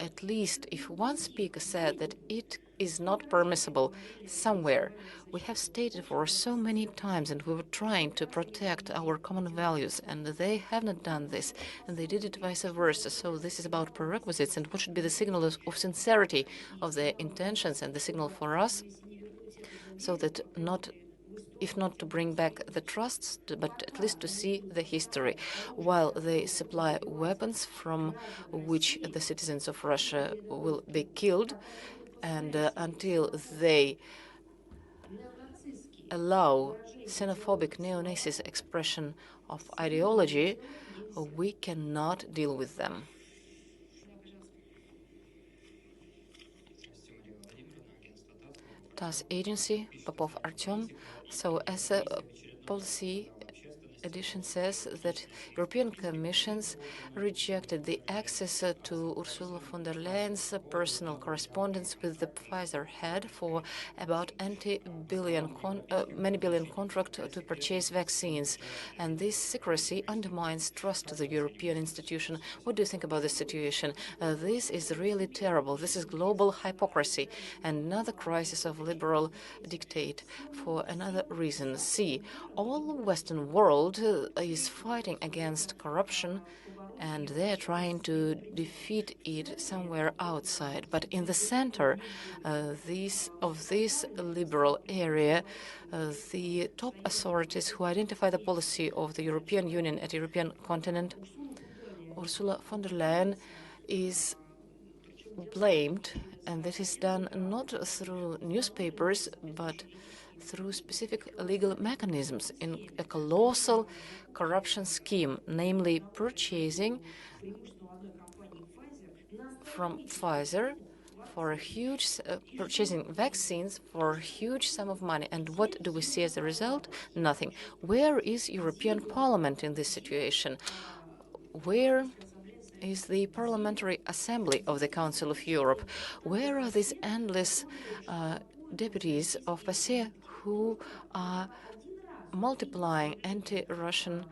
at least if one speaker said that it is not permissible somewhere. We have stated for so many times, and we were trying to protect our common values, and they have not done this, and they did it vice versa. So this is about prerequisites and what should be the signal of sincerity of their intentions and the signal for us, so that if not to bring back the trusts, but at least to see the history. While they supply weapons from which the citizens of Russia will be killed, and until they allow xenophobic neo-Nazis expression of ideology, we cannot deal with them. TASS agency, Popov Artyom. So as a policy edition says that European Commissions rejected the access to Ursula von der Leyen's personal correspondence with the Pfizer head for about many billion contract to purchase vaccines. And this secrecy undermines trust to the European institution. What do you think about this situation? This is really terrible. This is global hypocrisy and another crisis of liberal dictate for another reason. See, all the Western world is fighting against corruption, and they're trying to defeat it somewhere outside. But in the center of this liberal area, the top authorities who identify the policy of the European Union at the European continent, Ursula von der Leyen, is blamed, and that is done not through newspapers, but through specific legal mechanisms in a colossal corruption scheme, namely purchasing from Pfizer for a huge, purchasing vaccines for a huge sum of money. And what do we see as a result? Nothing. Where is European Parliament in this situation? Where is the Parliamentary Assembly of the Council of Europe? Where are these endless deputies of PASE who are multiplying anti-Russian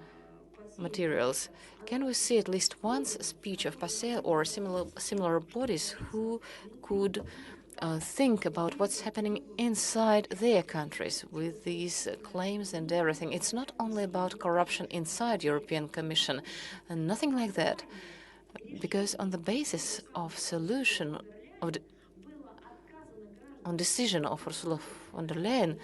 materials? Can we see at least one speech of PASE or similar bodies who could think about what's happening inside their countries with these claims and everything? It's not only about corruption inside European Commission, and nothing like that. Because on the basis of solution of on decision of Ursula von der Leyen,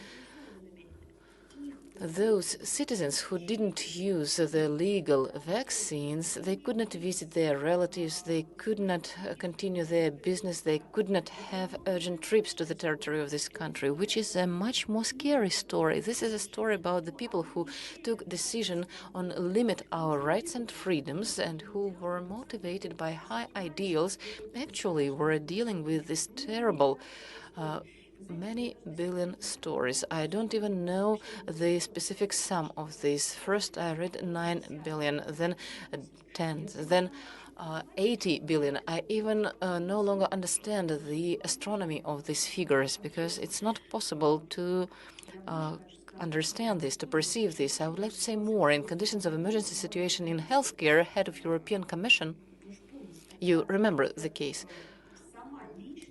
those citizens who didn't use the legal vaccines, they could not visit their relatives, they could not continue their business, they could not have urgent trips to the territory of this country, which is a much more scary story. This is a story about the people who took decision on limit our rights and freedoms and who were motivated by high ideals, actually were dealing with this terrible many billion stories. I don't even know the specific sum of these. First, I read 9 billion, then 10, then 80 billion. I even no longer understand the astronomy of these figures because it's not possible to understand this, to perceive this. I would like to say more. In conditions of emergency situation in healthcare, head of European Commission, you remember the case.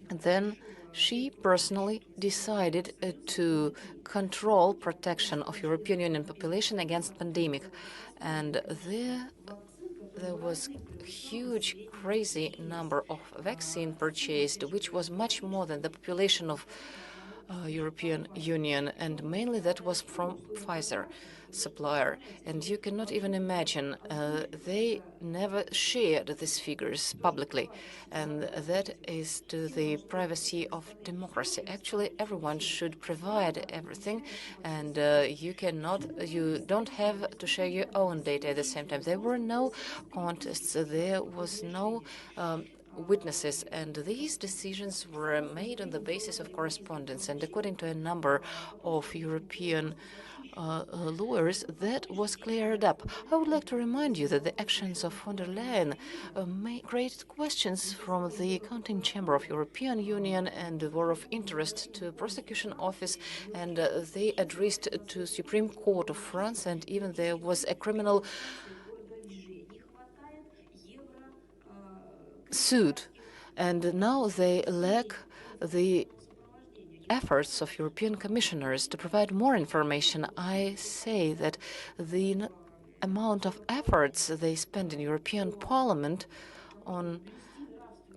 And then she personally decided to control protection of European Union population against pandemic. And there was a huge, crazy number of vaccine purchased, which was much more than the population of European Union, and mainly that was from Pfizer supplier. And you cannot even imagine, they never shared these figures publicly, and that is to the privacy of democracy. Actually, everyone should provide everything, and you don't have to share your own data at the same time. There were no contests, there was no witnesses, and these decisions were made on the basis of correspondence. And according to a number of European lawyers, that was cleared up. I would like to remind you that the actions of von der Leyen created questions from the accounting chamber of European Union and were of interest to prosecution office, and they addressed to Supreme Court of France, and even there was a criminal sued, and now they lack the efforts of European commissioners to provide more information. I say that the amount of efforts they spend in European Parliament on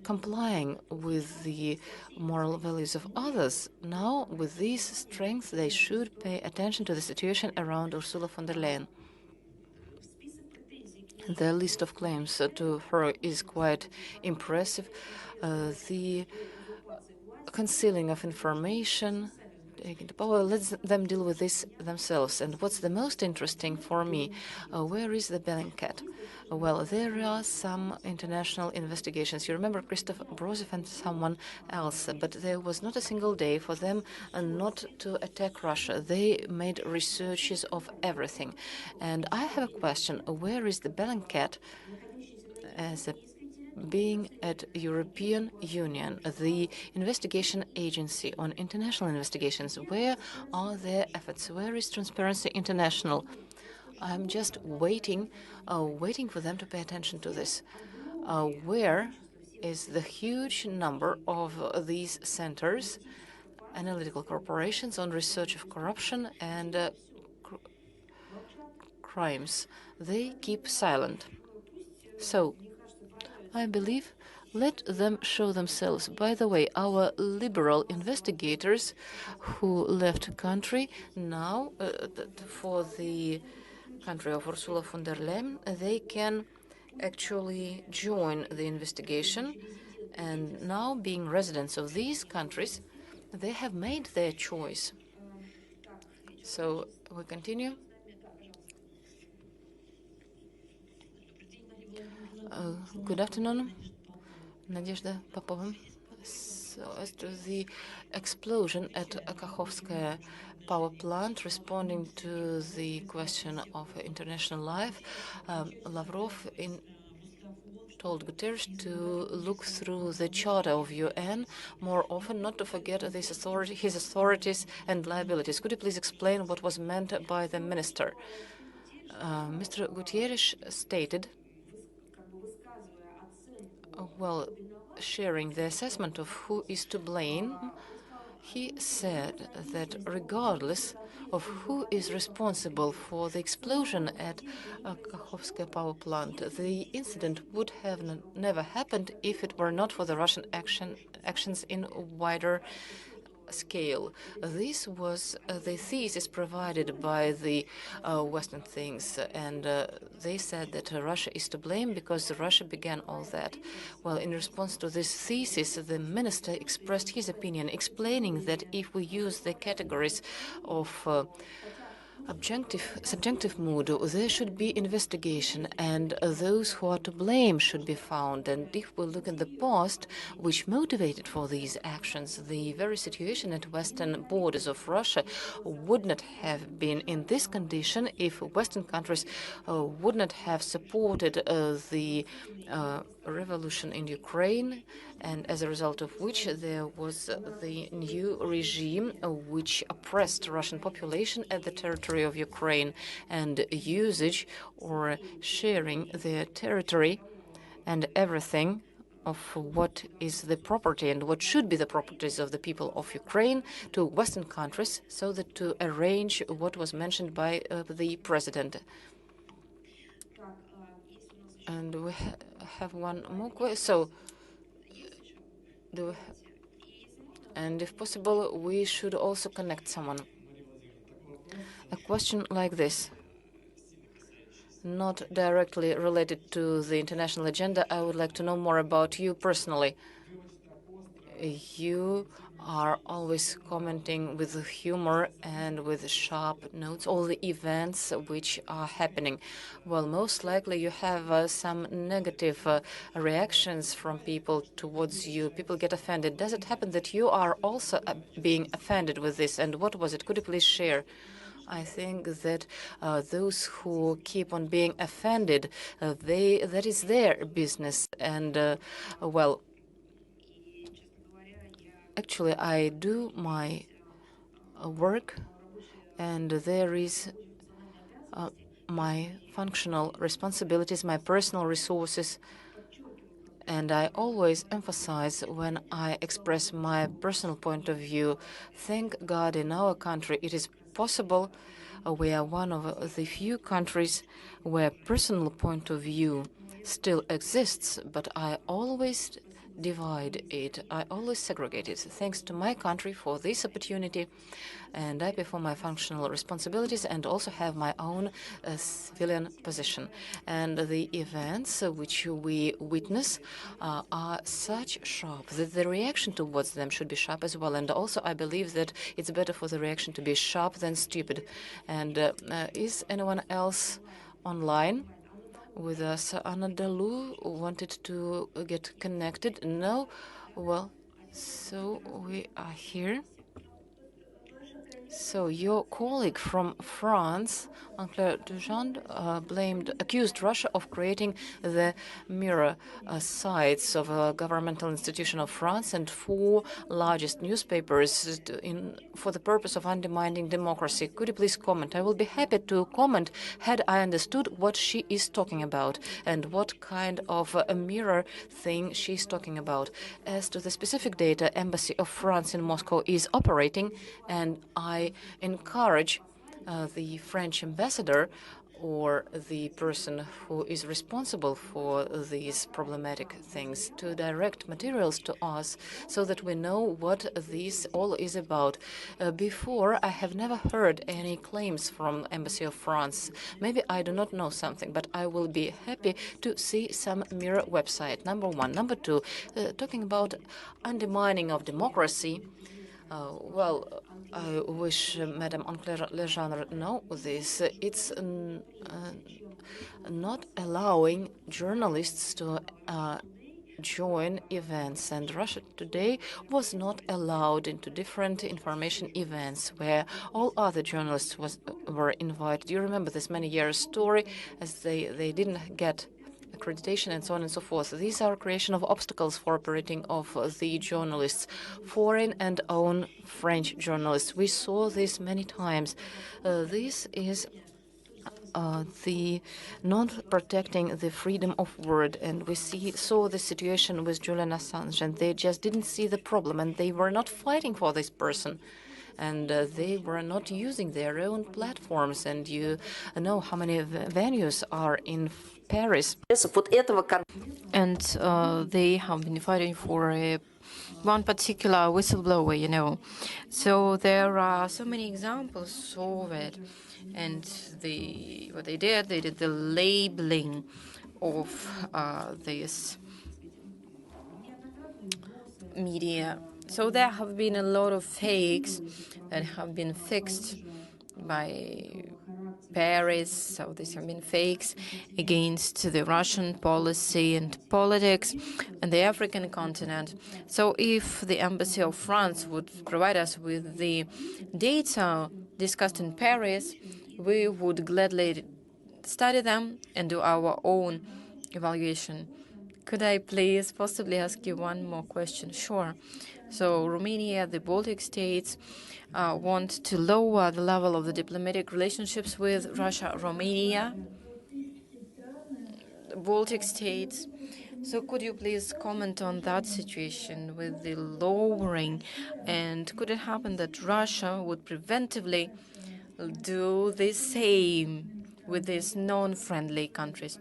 complying with the moral values of others, now with this strength they should pay attention to the situation around Ursula von der Leyen. The list of claims to her is quite impressive. The concealing of information, taking the power, let them deal with this themselves. And what's the most interesting for me, where is the Bellingcat? Well, there are some international investigations. You remember Christoph Brozov and someone else, but there was not a single day for them not to attack Russia. They made researches of everything. And I have a question. Where is the Bellingcat as a being at European Union, the investigation agency on international investigations? Where are their efforts? Where is Transparency International? I'm just waiting for them to pay attention to this. Where is the huge number of these centers, analytical corporations on research of corruption and crimes? They keep silent. So I believe let them show themselves. By the way, our liberal investigators who left the country now for the country of Ursula von der Leyen, they can actually join the investigation. And now, being residents of these countries, they have made their choice. So we continue. Good afternoon, Nadezhda Popova. So as to the explosion at Kakhovka power plant, responding to the question of international life, Lavrov told Guterres to look through the Charter of UN more often, not to forget his authorities and liabilities. Could you please explain what was meant by the minister? Mr. Guterres stated, well, sharing the assessment of who is to blame, he said that regardless of who is responsible for the explosion at Kakhovka power plant, the incident would have never happened if it were not for the Russian actions in wider scale. This was the thesis provided by the Western things, and they said that Russia is to blame because Russia began all that. Well, in response to this thesis, the minister expressed his opinion, explaining that if we use the categories of subjective mood, there should be investigation, and those who are to blame should be found. And if we look at the past, which motivated for these actions, the very situation at western borders of Russia would not have been in this condition if Western countries would not have supported the revolution in Ukraine, and as a result of which there was the new regime which oppressed Russian population at the territory of Ukraine, and usage or sharing their territory and everything of what is the property and what should be the properties of the people of Ukraine to Western countries, so that to arrange what was mentioned by the president. And we have one more question. So, and if possible, we should also connect someone. A question like this, not directly related to the international agenda. I would like to know more about you personally. You are always commenting with humor and with sharp notes all the events which are happening. Well, most likely you have some negative reactions from people towards you. People get offended. Does it happen that you are also being offended with this? And what was it? Could you please share? I think that those who keep on being offended, that is their business. And, well, actually, I do my work, and there is my functional responsibilities, my personal resources, and I always emphasize when I express my personal point of view, thank God in our country it is possible. We are one of the few countries where personal point of view still exists, but I always divide it. I always segregate it. Thanks to my country for this opportunity, and I perform my functional responsibilities and also have my own civilian position. And the events which we witness are such sharp that the reaction towards them should be sharp as well. And also I believe that it's better for the reaction to be sharp than stupid. And is anyone else online with us? Anna Dalu wanted to get connected. No? Well, so we are here. So your colleague from France, Anne-Claire Dujand, accused Russia of creating the mirror sites of a governmental institution of France and four largest newspapers for the purpose of undermining democracy. Could you please comment? I will be happy to comment had I understood what she is talking about and what kind of a mirror thing she's talking about. As to the specific data, Embassy of France in Moscow is operating, and I encourage the French ambassador or the person who is responsible for these problematic things to direct materials to us so that we know what this all is about. Before, I have never heard any claims from Embassy of France. Maybe I do not know something, but I will be happy to see some mirror website, number one. Number two, talking about undermining of democracy. Well, I wish Madame Anne-Claire Legendre know this. It's not allowing journalists to join events, and Russia Today was not allowed into different information events where all other journalists were invited. You remember this many years story, as they didn't get accreditation and so on and so forth. These are creation of obstacles for operating of the journalists, foreign and own French journalists. We saw this many times. This is the not protecting the freedom of word, and we saw the situation with Julian Assange, and they just didn't see the problem, and they were not fighting for this person. And they were not using their own platforms. And you know how many venues are in Paris. And they have been fighting for one particular whistleblower, you know. So there are so many examples of it. And what they did the labeling of this media. So there have been a lot of fakes that have been fixed by Paris. So these have been fakes against the Russian policy and politics and the African continent. So if the Embassy of France would provide us with the data discussed in Paris, we would gladly study them and do our own evaluation. Could I please possibly ask you one more question? Sure. So Romania, the Baltic states, want to lower the level of the diplomatic relationships with Russia, Romania, the Baltic states. So could you please comment on that situation with the lowering? And could it happen that Russia would preventively do the same with these non-friendly countries?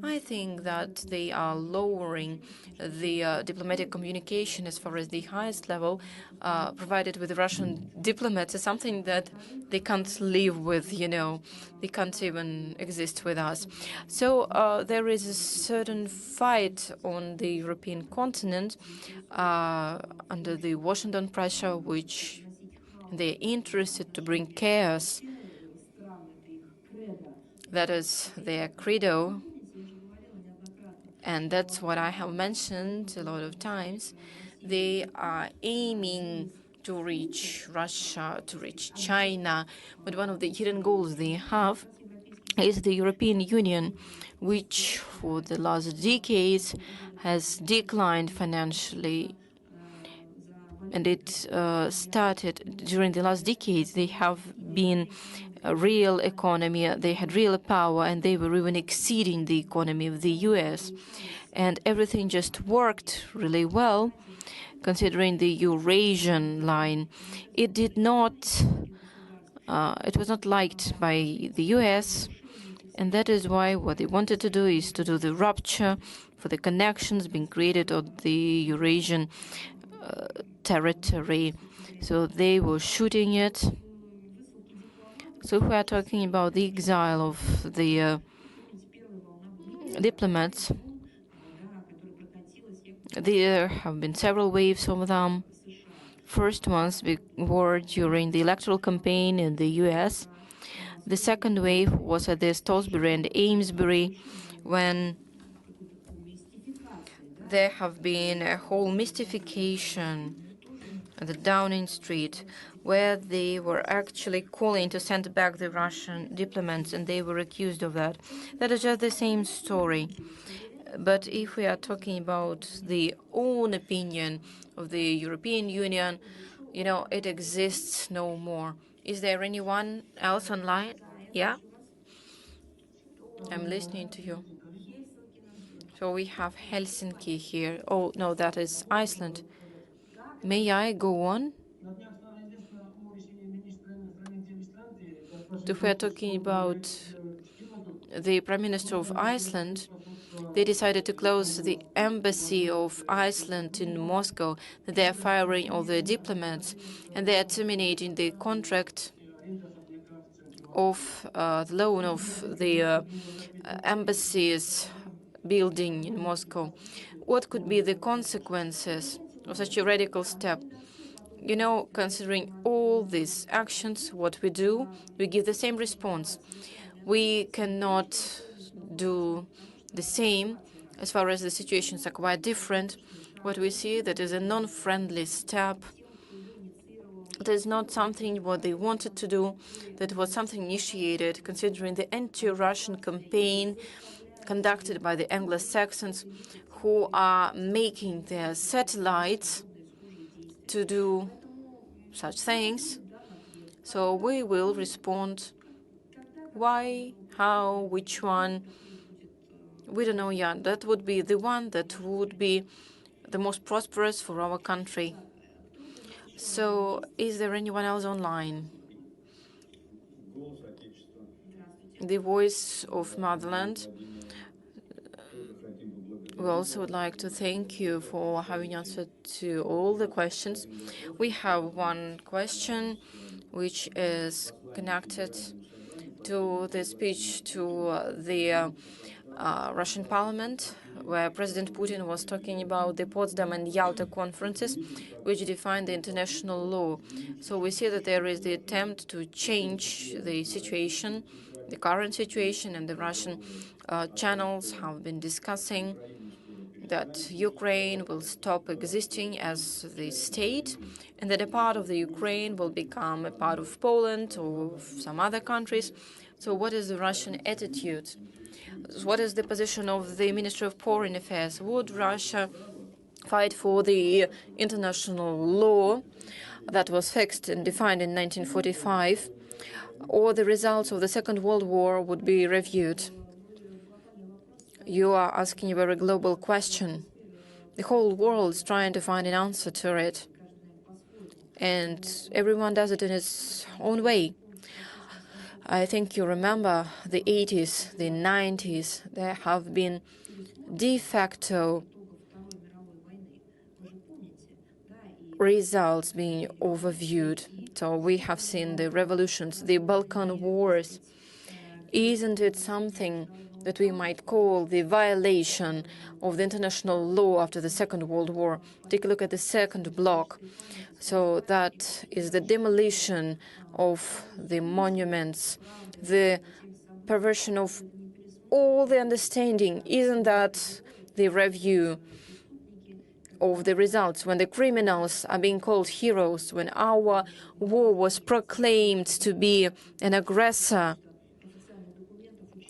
I think that they are lowering the diplomatic communication as far as the highest level provided with the Russian diplomats is something that they can't live with, you know. They can't even exist with us. So there is a certain fight on the European continent under the Washington pressure, which they're interested to bring chaos. That is their credo, and that's what I have mentioned a lot of times. They are aiming to reach Russia, to reach China, but one of the hidden goals they have is the European Union, which for the last decades has declined financially. And it started during the last decades. They have been a real economy, they had real power, and they were even exceeding the economy of the US. and everything just worked really well, considering the Eurasian line. It did not, it was not liked by the US, and that is why what they wanted to do is to do the rupture for the connections being created on the Eurasian territory. So they were shooting it. So if we are talking about the exile of the diplomats, there have been several waves of them. First ones were during the electoral campaign in the US. The second wave was at the Stolsbury and Amesbury, when there have been a whole mystification at the Downing Street, where they were actually calling to send back the Russian diplomats, and they were accused of that. That is just the same story. But if we are talking about the own opinion of the European Union, you know, it exists no more. Is there anyone else online? Yeah? I'm listening to you. So we have Helsinki here. Oh, no, that is Iceland. May I go on? If we're talking about the Prime Minister of Iceland, they decided to close the embassy of Iceland in Moscow. They are firing all the diplomats, and they are terminating the contract of the loan of the embassy's building in Moscow. What could be the consequences of such a radical step? You know, considering all these actions, what we do, we give the same response. We cannot do the same as far as the situations are quite different. What we see that is a non-friendly step. It is not something what they wanted to do. That was something initiated considering the anti-Russian campaign conducted by the Anglo-Saxons, who are making their satellites to do such things. So we will respond. Why, how, which one? We don't know yet. That would be the one that would be the most prosperous for our country. So is there anyone else online? The Voice of Motherland. We also would like to thank you for having answered to all the questions. We have one question which is connected to the speech to the Russian parliament, where President Putin was talking about the Potsdam and Yalta conferences, which define the international law. So we see that there is the attempt to change the situation, the current situation, and the Russian channels have been discussing that Ukraine will stop existing as the state, and that a part of the Ukraine will become a part of Poland or some other countries. So what is the Russian attitude? What is the position of the Ministry of Foreign Affairs? Would Russia fight for the international law that was fixed and defined in 1945, or the results of the Second World War would be reviewed? You are asking a very global question. The whole world is trying to find an answer to it, and everyone does it in its own way. I think you remember the 80s, the 90s. There have been de facto results being overviewed. So we have seen the revolutions, the Balkan Wars. Isn't it something that we might call the violation of the international law after the Second World War? Take a look at the second block. So that is the demolition of the monuments, the perversion of all the understanding. Isn't that the review of the results, when the criminals are being called heroes, when our war was proclaimed to be an aggressor?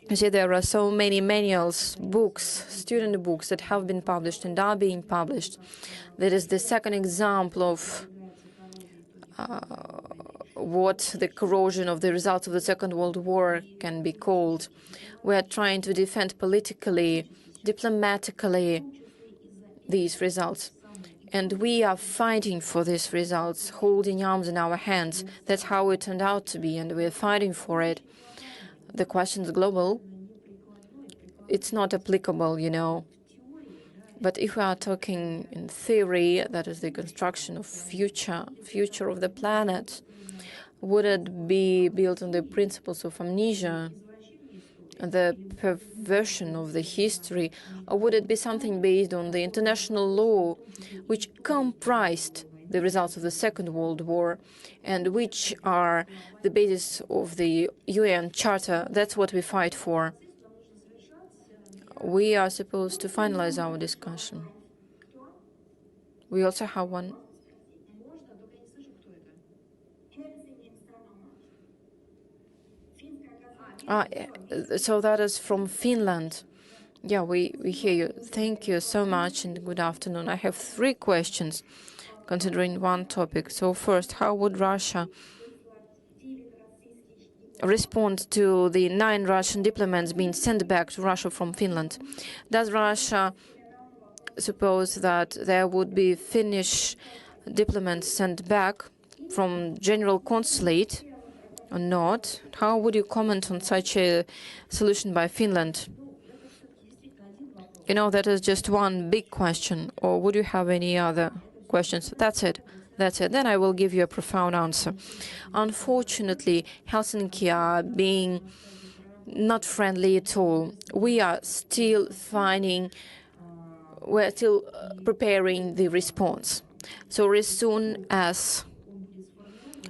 You see, there are so many manuals, books, student books that have been published and are being published. That is the second example of what the corrosion of the results of the Second World War can be called. We are trying to defend politically diplomatically these results. And we are fighting for these results, holding arms in our hands. That's how it turned out to be, and we're fighting for it. The question is global. It's not applicable, you know. But if we are talking in theory, that is the construction of future of the planet, would it be built on the principles of amnesia, the perversion of the history, or would it be something based on the international law, which comprised the results of the Second World War, and which are the basis of the UN Charter? That's what we fight for. We are supposed to finalize our discussion. We also have one. So that is from Finland. Yeah, we hear you. Thank you so much and good afternoon. I have 3 questions considering one topic. So first, how would Russia respond to the 9 Russian diplomats being sent back to Russia from Finland? Does Russia suppose that there would be Finnish diplomats sent back from General Consulate or not? How would you comment on such a solution by Finland? You know, that is just one big question. Or would you have any other questions? That's it. That's it. Then I will give you a profound answer. Unfortunately, Helsinki are being not friendly at all. We are still we're still preparing the response. So as soon as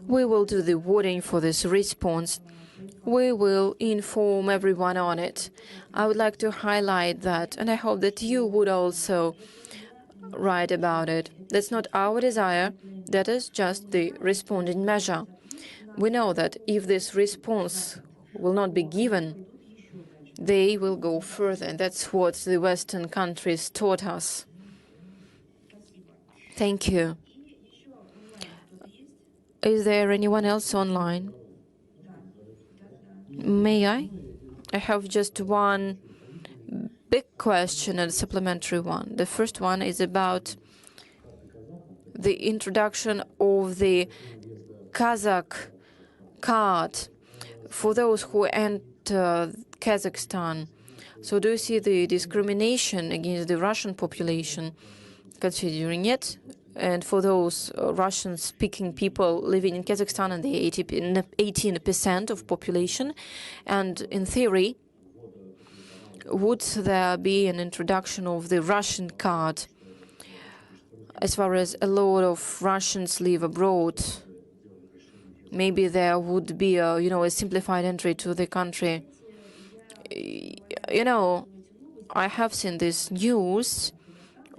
we will do the voting for this response, we will inform everyone on it. I would like to highlight that, and I hope that you would also write about it. That's not our desire. That is just the responding measure. We know that if this response will not be given, they will go further. And that's what the Western countries taught us. Thank you. Is there anyone else online? May I? I have just one big question and a supplementary one. The first one is about the introduction of the Kazakh card for those who enter Kazakhstan. So do you see the discrimination against the Russian population considering it? And for those Russian-speaking people living in Kazakhstan and the 18% of population, and in theory, would there be an introduction of the Russian card as far as a lot of Russians live abroad? Maybe there would be a simplified entry to the country. You know, I have seen this news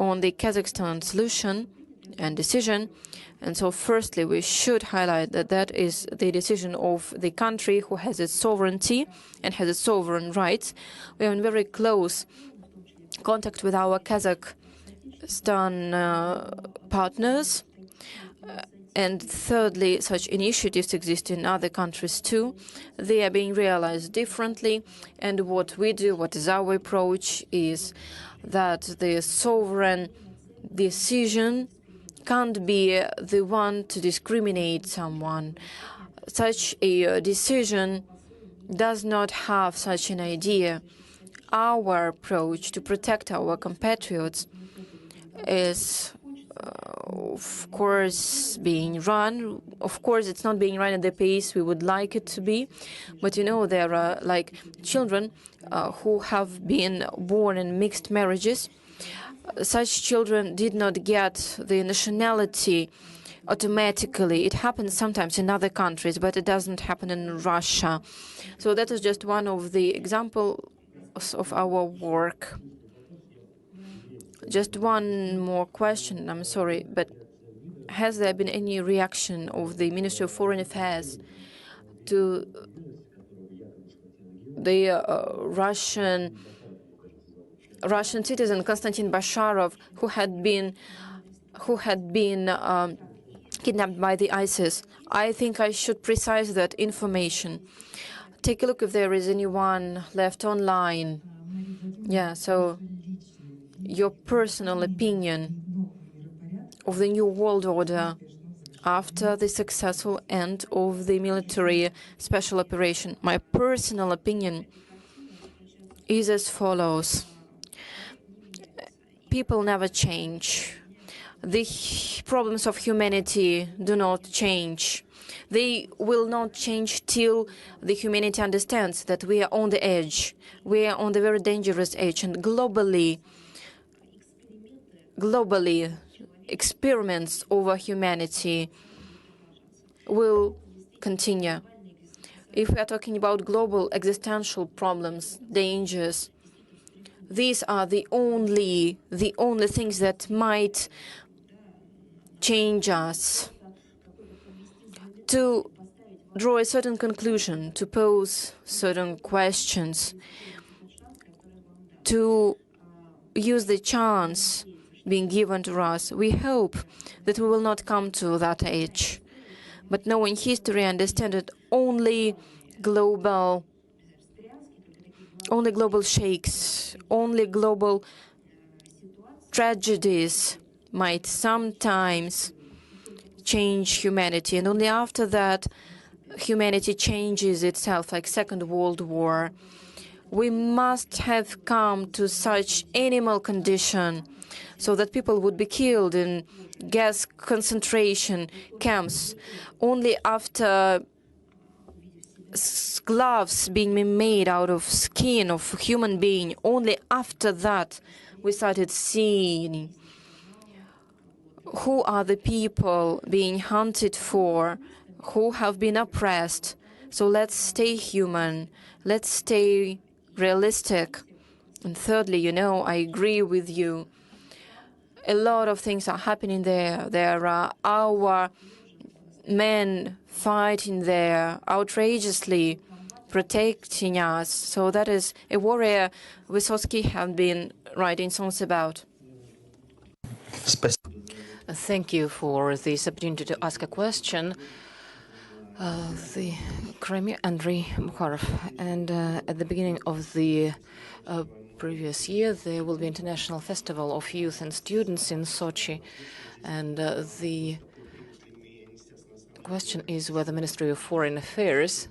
on the Kazakhstan solution and decision. And so firstly, we should highlight that that is the decision of the country who has its sovereignty and has its sovereign rights. We are in very close contact with our Kazakhstan partners. And thirdly, such initiatives exist in other countries too. They are being realized differently. And what we do, what is our approach, is that the sovereign decision can't be the one to discriminate someone. Such a decision does not have such an idea. Our approach to protect our compatriots is, of course, being run. Of course, it's not being run at the pace we would like it to be. But, you know, there are, like, children who have been born in mixed marriages. Such children did not get the nationality automatically. It happens sometimes in other countries, but it doesn't happen in Russia. So that is just one of the examples of our work. Just one more question, I'm sorry, but has there been any reaction of the Ministry of Foreign Affairs to the Russian citizen Konstantin Basharov, who had been kidnapped by the ISIS? I think I should precise that information. Take a look if there is anyone left online. Yeah, so your personal opinion of the new world order after the successful end of the military special operation. My personal opinion is as follows. People never change. The problems of humanity do not change. They will not change till the humanity understands that we are on the edge. We are on the very dangerous edge. And globally, experiments over humanity will continue. If we are talking about global existential problems, dangers, these are the only things that might change us. To draw a certain conclusion, to pose certain questions, to use the chance being given to us. We hope that we will not come to that age. But knowing history, understand that only global shakes, only global tragedies might sometimes change humanity. And only after that, humanity changes itself, like Second World War. We must have come to such animal condition so that people would be killed in gas concentration camps. Only after gloves being made out of skin of human being, only after that we started seeing who are the people being hunted for, who have been oppressed. So let's stay human, let's stay realistic. And thirdly, I agree with you. A lot of things are happening there. There are our men fighting there outrageously, protecting us. So that is a warrior Vysotsky have been writing songs about. Thank you for this opportunity to ask a question. The Crimea, Andrei Bukharov, and at the beginning of the previous year, there will be International Festival of Youth and Students in Sochi, and the question is whether the Ministry of Foreign Affairs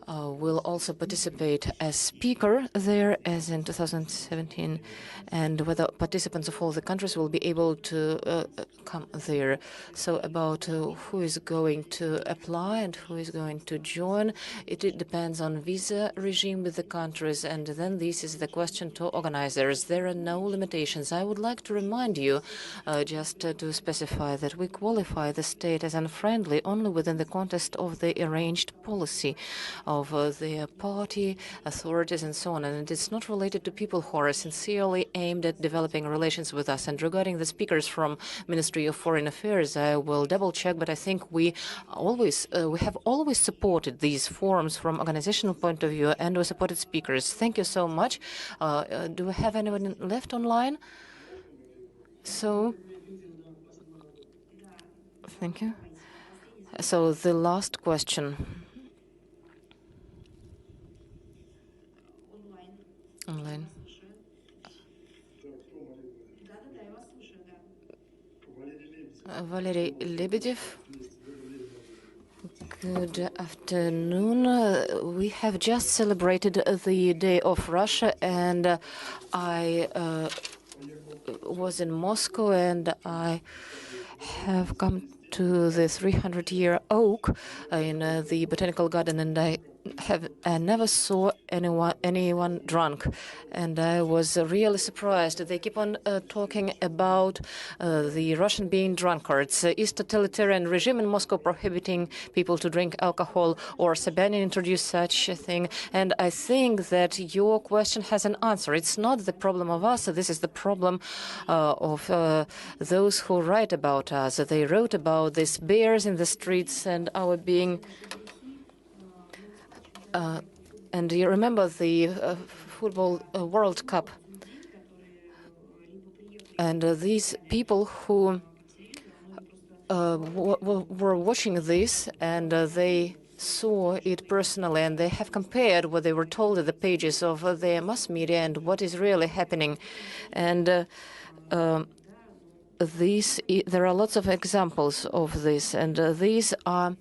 will also participate as speaker there as in 2017, and whether participants of all the countries will be able to come there. So about who is going to apply and who is going to join, it depends on visa regime with the countries, and then this is the question to organizers. There are no limitations. I would like to remind you just to specify that we qualify the state as unfriendly only within the context of the arranged policy of the party, authorities, and so on. And it's not related to people who are sincerely aimed at developing relations with us. And regarding the speakers from Ministry of Foreign Affairs, I will double-check, but I think we have always supported these forums from organizational point of view, and we supported speakers. Thank you so much. Do we have anyone left online? So, thank you. So the last question. Online. Valery Lebedev. Good afternoon. We have just celebrated the Day of Russia, and I was in Moscow, and I have come to the 300-year oak in the botanical garden, and I never saw anyone drunk, and I was really surprised. They keep on talking about the Russian being drunkards. Is totalitarian regime in Moscow prohibiting people to drink alcohol, or Sobyanin introduced such a thing? And I think that your question has an answer. It's not the problem of us. This is the problem of those who write about us. They wrote about these bears in the streets and our being. And you remember the football World Cup, and these people who were watching this, and they saw it personally, and they have compared what they were told at the pages of their mass media and what is really happening. And there are lots of examples of this, and these are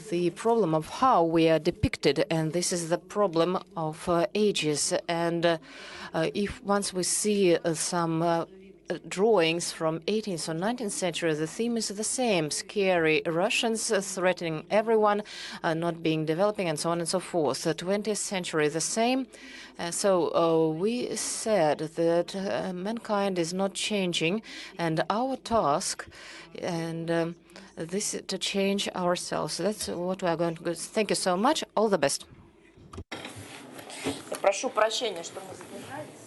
the problem of how we are depicted, and this is the problem of ages. And if once we see some drawings from 18th or 19th century, the theme is the same: scary Russians threatening everyone, not being developing, and so on and so forth. The 20th century, the same. So we said that mankind is not changing, and our task and this is to change ourselves. That's what we are going to do. Thank you so much. All the best. Прошу прощения, что мы задержались.